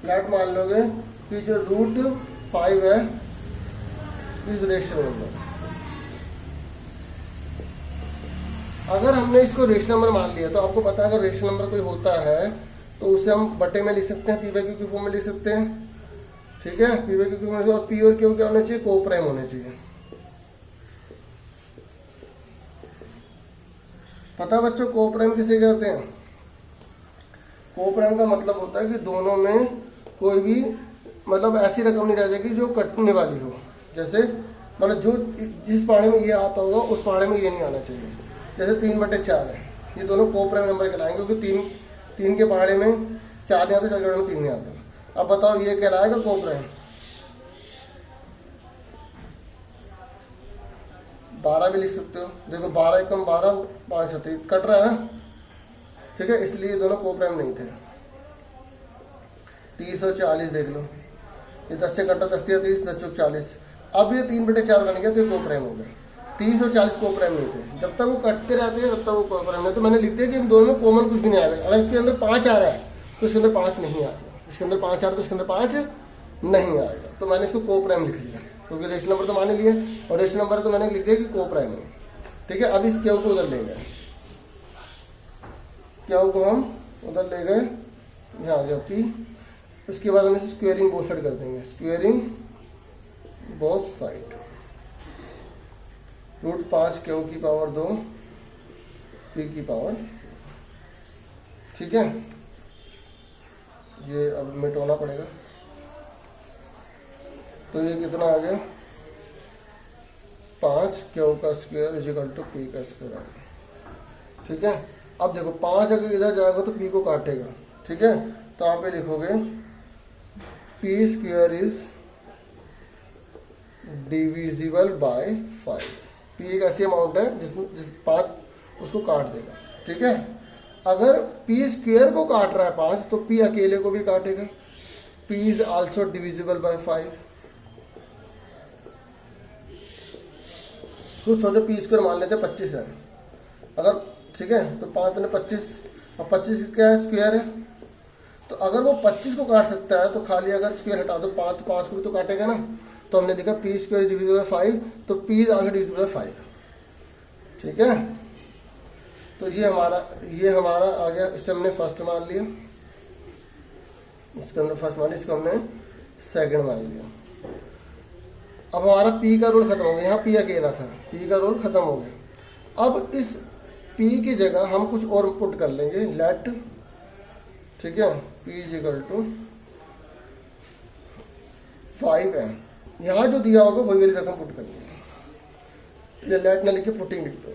Speaker 1: लेट मान लोगे कि जो रूट 5 है इज रेशनल नंबर। अगर हमने इसको रेशनल नंबर मान लिया तो आपको पता है अगर रेशनल नंबर कोई होता है तो उसे हम बटे में लिख सकते हैं, पी बाई क्यू की फॉर्म में लिख सकते हैं। ठीक है, पी बाई क्यू में, और पी और क्यू क्या होना चाहिए, को प्राइम होने चाहिए। पता बच्चों को प्राइम किसे कहते हैं? को प्राइम का मतलब होता है कि दोनों में कोई भी मतलब ऐसी रकम नहीं रह जाएगी जो कटने वाली हो। जैसे मतलब जो जिस पहाड़े में ये आता होगा उस पहाड़े में ये नहीं आना चाहिए। जैसे 3/4 है, ये दोनों को प्राइम नंबर कहलाएंगे क्योंकि तीन के पहाड़े में 4 नहीं आता, 4 के पहाड़े में 3 नहीं आता। अब बताओ ये कहलाएगा को प्राइम? 12 भी लिख सकते हो, देखो 12 एकम 12, 5 होते कट रहा है ना। ठीक है, इसलिए ये दोनों को प्राइम नहीं थे। 30 और 40 देख लो, ये 10 से कटा 10 या 30, 10 चौक 40। अब ये 3/4 बन गया तो ये को प्राइम हो गया। 30 और 40 को प्राइम नहीं थे, जब तक वो कटते रहते हैं तब तक वो को प्राइम नहीं। तो मैंने लिख दिया कि इन दोनों में कॉमन कुछ भी नहीं आएगा। अगर इसके अंदर 5 आ रहा है तो इसके अंदर 5 नहीं आएगा, इसके अंदर 5 आ रहा है तो इसके अंदर 5 नहीं आएगा। तो मैंने इसको को प्राइम लिख लिया क्योंकि रेशनल नंबर तो मान लिया, और रेशनल नंबर तो मैंने लिख दिया कि को प्राइम है। ठीक है, अब इस क्यू को उधर ले गए, क्यू को हम उधर ले गए, यहाँ आ गया पी। उसके बाद हम इसे स्क्वेयरिंग बोथ साइड कर देंगे, squaring both side. Root 5 q की पावर 2 पी की पावर। ठीक है, ये अब मिटाना पड़ेगा। तो ये कितना आ गया, 5 क्यू का square is equal to p का स्क्वायर आ गया। ठीक है, अब देखो 5 अगर इधर जाएगा तो पी को काटेगा। ठीक है, तो आप ये लिखोगे P square is divisible by 5। P एक ऐसी अमाउंट है जिस 5 उसको काट देगा। ठीक है, अगर पी स्क्वायर को काट रहा है 5 तो पी अकेले को भी काटेगा। P is also divisible by 5। कुछ सोचो, पी स्क्वायर मान लेते 25 है अगर। ठीक है, तो 5 बने 25, अब 25 क्या है, स्क्वायर है। तो अगर वो 25 को काट सकता है तो खाली अगर स्क्वायर हटा दो 5 को भी तो काटेगा ना। तो हमने लिखा पी स्क्वायर डिविजिबल बाय 5, तो P is also divisible by 5। ठीक है, तो ये हमारा आ गया। इसे हमने फर्स्ट मान लिया, इसके अंदर फर्स्ट मान लिया, इसको हमने सेकंड मान लिया। अब हमारा पी का रोल खत्म हो गया, यहाँ पी अकेला था, पी का रोल खत्म हो गया। अब इस पी की जगह हम कुछ और पुट कर लेंगे, लेट। ठीक है, पी इज इक्वल टू 5 है। यहाँ जो दिया होगा वही वाली रकम पुट करनी है। ये लेट ना लिख के पुटिंग लिख दो,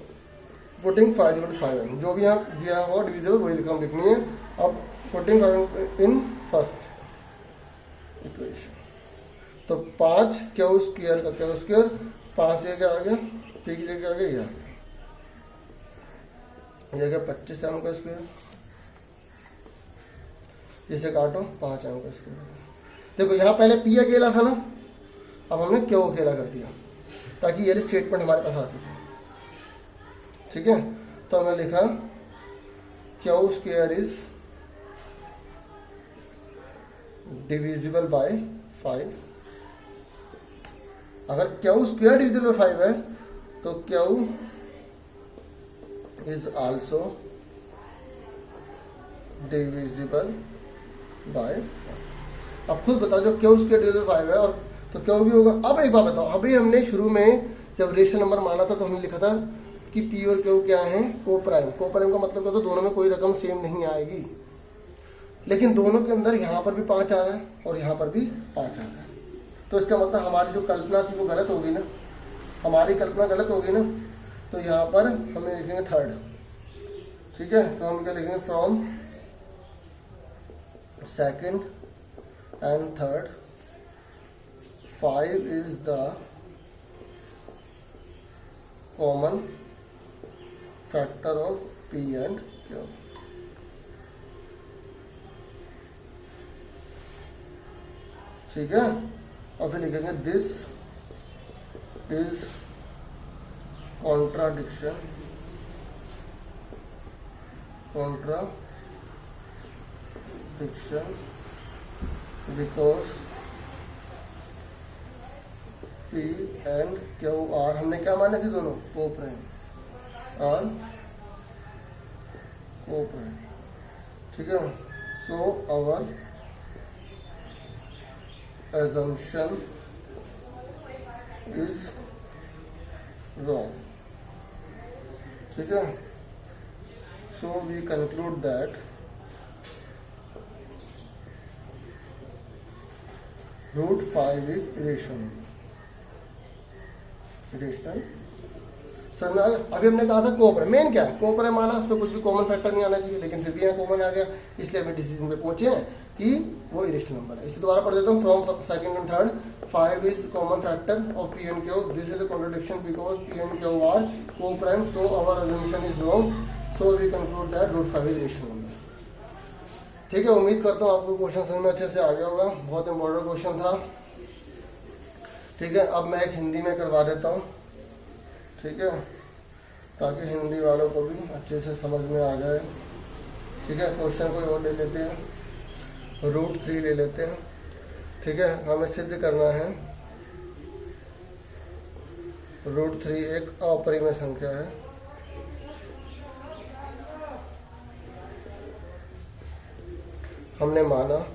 Speaker 1: पुटिंग 5 इक्वल टू 5 है। जो भी यहाँ दिया होगा डिविजिबल वही रकम लिखनी है। अब पुटिंग 5 इन फर्स्ट इक्वेशन, तो 5 क्यू स्क्वायर का क्यू स्क्वायर, 5 ये क्या आ गया, पी की जगह आ गया, ये आ गया, ये क्या 25 एम का स्क्वायर। इसे काटो, 5 एम का स्क्वायर। देखो यहाँ पहले पी अकेला था ना, अब हमने क्यू अकेला कर दिया ताकि ये स्टेटमेंट हमारे पास आ सके। ठीक है, तो हमने लिखा Q square is divisible by 5। अगर क्यू स्क्वायर डिविजिबल बाय 5 है तो Q is also divisible by 5। अब खुद बताओ, जो क्यू स्क्वायर डिविजिबल बाय 5 है और तो क्यू भी होगा। अब एक बात बताओ, अभी हमने शुरू में जब रेशनल नंबर माना था तो हमने लिखा था कि पी और क्यू क्या है, को प्राइम। को प्राइम का मतलब क्या, तो दोनों में कोई रकम सेम नहीं आएगी। लेकिन दोनों के अंदर यहाँ पर भी 5 आ रहा है और यहाँ पर भी 5 आ रहा है। तो इसका मतलब हमारी जो कल्पना थी वो गलत होगी ना, हमारी कल्पना गलत होगी ना। तो यहाँ पर हमें लिखेंगे थर्ड। ठीक है, तो हम क्या लिखेंगे, from second and third 5 is the common factor of P and Q. ठीक है, और फिर लिखेंगे this is contradiction because P and QR हमने क्या माने थे दोनों, कोप्राइम और कोप्राइम, ठीक है। So our assumption is wrong, ठीक है। So we conclude that root 5 is irrational। Sir अभी हमने कहा था कोप्राइम, मेन क्या है कोप्राइम माना, उसमें कुछ भी कॉमन फैक्टर नहीं आना चाहिए, लेकिन फिर भी यहाँ कॉमन आ गया, इसलिए हमें डिसीजन पे पहुंचे हैं कि वो इरेशनल नंबर है। इसलिए दोबारा पढ़ देता हूँ, from second and third 5 is common factor of P and Q, this is a contradiction because P and Q are coprime, so our assumption is wrong, so we conclude that root 5 is irrational number. ठीक है, उम्मीद करता हूँ आपको क्वेश्चन समझ में अच्छे से आ गया होगा, बहुत इंपॉर्टेंट क्वेश्चन था। ठीक है, अब मैं एक हिंदी में करवा देता हूँ, ठीक है, ताकि हिंदी वालों को भी अच्छे से समझ में आ जाए। ठीक है, क्वेश्चन कोई और ले लेते हैं, रूट 3 ले लेते हैं। ठीक है, हमें सिद्ध करना है रूट 3 एक अपरिमेय संख्या है। हमने माना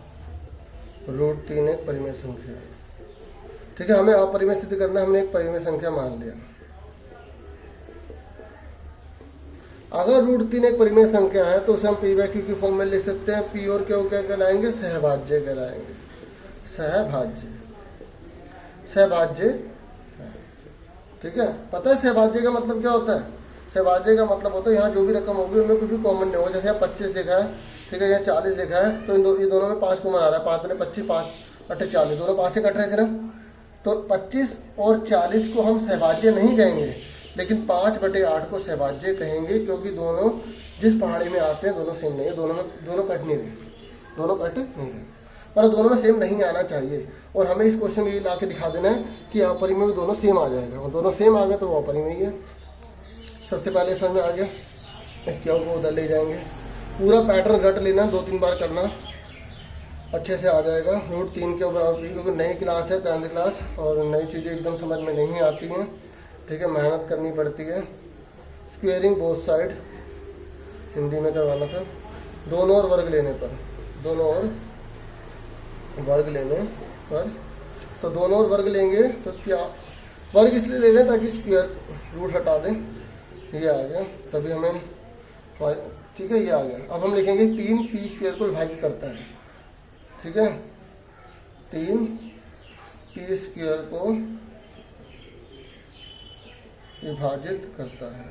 Speaker 1: रूट 3 एक परिमेय संख्या है। ठीक है, हमें अपरिमेय सिद्ध करना है, हमने एक परिमेय संख्या मान लिया। अगर रूट 3 एक परिमेय संख्या है तो उसे हम P/Q की फॉर्म में लिख सकते हैं। P और Q क्या कहलाएंगे, सहभाज्य कहलाएंगे, सहभाज्य। ठीक है, पता है सहभाज्य का मतलब क्या होता है, सहभाज्य का मतलब होता है यहाँ जो भी रकम होगी उनमें कुछ भी कॉमन नहीं होगा। जैसे यहाँ 25 लिखा है, ठीक है, यहाँ 40 लिखा है, तो ये दोनों में 5 कॉमन आ रहा है, 5 में 25, 5 8 40, दोनों 5 से कट रहे थे ना, तो 25 और 40 को हम सहभाज्य नहीं कहेंगे, लेकिन 5/8 को सहभाज्य कहेंगे, क्योंकि दोनों जिस पहाड़ी में आते हैं दोनों सेम नहीं है, दोनों कट नहीं रहे, पर दोनों में सेम नहीं आना चाहिए। और हमें इस क्वेश्चन में ये ला के दिखा देना है कि अपरिमेय में दोनों सेम आ जाएगा, और दोनों सेम आ गए तो वो अपरिमेय है। सबसे पहले समझ में आ गया, इस Q को उधर ले जाएंगे, पूरा पैटर्न रट लेना, 2-3 बार करना, अच्छे से आ जाएगा। रूट 3 के बराबर P, क्योंकि नई क्लास है 10th क्लास, और नई चीज़ें एकदम समझ में नहीं आती हैं। ठीक है, मेहनत करनी पड़ती है। स्क्वेयरिंग बोथ साइड हिंदी में करवाना था, दोनों और वर्ग लेने पर, तो दोनों और वर्ग लेंगे तो क्या, वर्ग इसलिए ले लें ताकि स्क्वायर रूट हटा दें, ये आ गया, तभी हमें, ठीक है, ये आ गया। अब हम लिखेंगे 3 P² को विभाजित करता है। ठीक है, 3 P² को विभाजित करता है।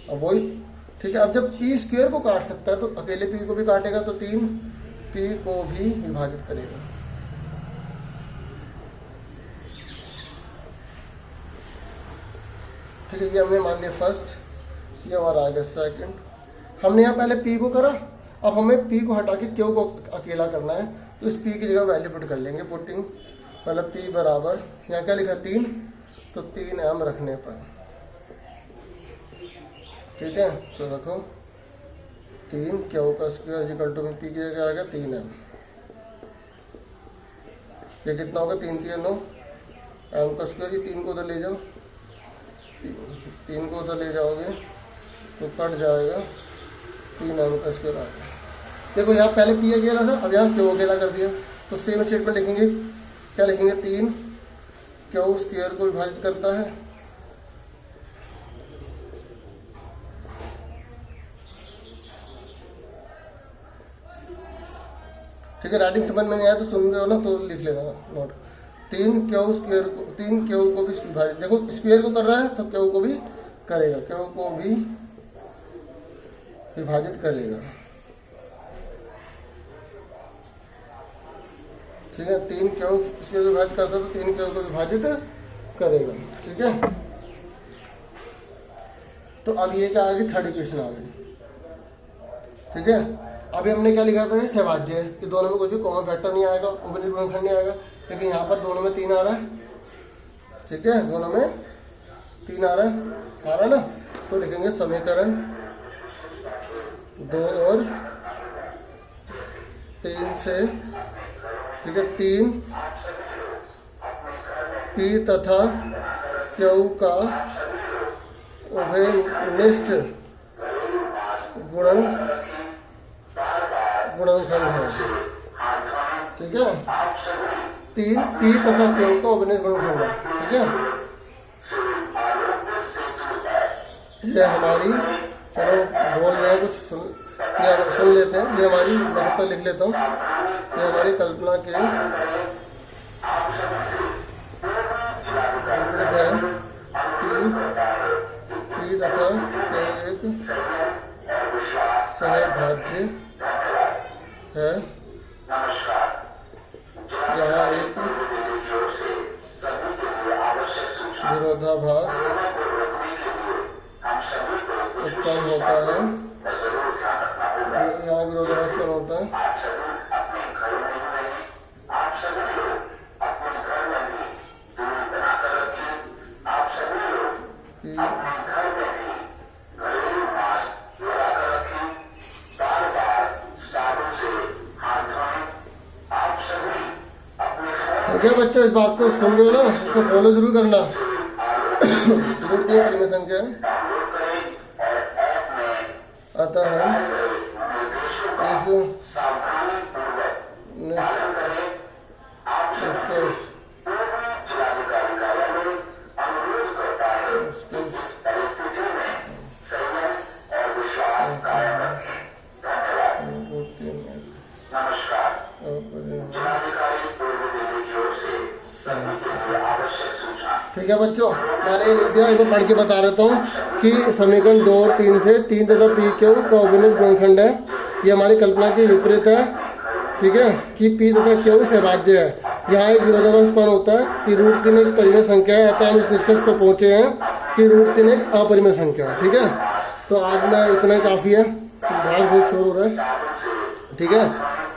Speaker 1: अब वही, ठीक है, अब जब P² को काट सकता है तो अकेले P को भी काटेगा, तो 3 P को भी विभाजित करेगा। ठीक है, ये हमने मान लिया फर्स्ट, ये हमारा आ गया सेकंड। हमने यहाँ पहले P को करा, अब हमें P को हटा के Q को अकेला करना है, तो इस P की जगह वैल्यू पुट कर लेंगे, पुटिंग मतलब P बराबर, यहाँ क्या लिखा 3, तो 3m रखने पर, ठीक है, तो रखो 3 Q का स्क्वायर इक्वल टू P की जगह आ गया 3m, ये कितना होगा 3 3 9, m का स्क्वायर, ये 3 को उधर ले जाओ, 3 को उधर ले जाओगे तो कट जाएगा, 3m का स्क्वायर आ गया। देखो यहाँ पहले P अकेला था, अब यहाँ Q अकेला कर दिया, तो सेम स्टेटमेंट लिखेंगे, क्या लिखेंगे, 3 Q स्क्वायर को विभाजित करता है, ठीक है। राइटिंग समझ में नहीं आया तो सुन रहे हो ना, तो लिख लेना नोट, 3 Q को भी विभाजित, देखो स्क्वायर को कर रहा है तो Q को भी करेगा, Q को भी विभाजित करेगा, ठीक है। 3 Q स्क्वायर को विभाजित करता है तो 3 Q को विभाजित करेगा, ठीक है। तो अब ये क्या आ गई, थर्ड इक्वेशन आ गई, ठीक है। अभी हमने क्या लिखा था, सहभाज्य है कि दोनों में कोई भी कॉमन फैक्टर नहीं आएगा, उपनिट गुणनखंड नहीं आएगा, लेकिन यहाँ पर दोनों में 3 आ रहा है। ठीक है, दोनों में 3 आ रहा है ना। तो लिखेंगे समीकरण 2 और 3 से, ठीक है, 3 P तथा Q का उभयनिष्ठ गुणनखंड है। ठीक है, 3 P तथा Q का उभयनिष्ठ गुणनखंड है। ठीक है, ये हमारी, चलो बोल रहे हैं कुछ सुन लेते हैं। ये हमारी, मैं तब तक लिख लेता हूँ, ये हमारी कल्पना के विपरीत है कि P तथा Q एक सहभाज्य है। यहाँ एक विरोधाभास उत्पन्न होता है, यहाँ विरोधाभास उत्पन्न होता है ठीक है बच्चों, इस बात को सुन रहे हो ना, इसको फॉलो जरूर करना। रूट की परिमेय संख्या अतः इस ठीक है बच्चों, मैंने ये लिख दिया, इनको पढ़ के बता देता हूँ कि समीकरण 2 और 3 से 3 तथा P Q का उभयनिष्ठ गुणनखंड है। ये हमारी कल्पना के विपरीत है। ठीक है, कि P तथा Q सहभाज्य है। यहाँ एक विरोधाभास उत्पन्न होता है कि √3 एक परिमेय संख्या है, अतः हम इस निष्कर्ष पर पहुँचे हैं कि √3 एक अपरिमेय संख्या है। ठीक है, तो आज में इतना ही काफ़ी है, बाहर बहुत शोर हो रहा है। ठीक है,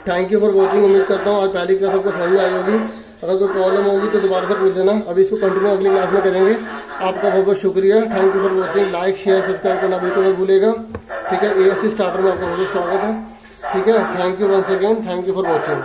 Speaker 1: थैंक यू फॉर वॉचिंग। उम्मीद करता हूँ आज पहली क्लास आपको समझ में आई होगी। अगर कोई प्रॉब्लम होगी तो दोबारा से पूछ लेना। अभी इसको कंटिन्यू अगली क्लास में करेंगे। आपका बहुत बहुत शुक्रिया, thank you for watching. Like share subscribe करना बिल्कुल मत भूलिएगा। ठीक है, ASC स्टार्टर में आपका बहुत बहुत स्वागत है। ठीक है, thank you once again, thank you for watching.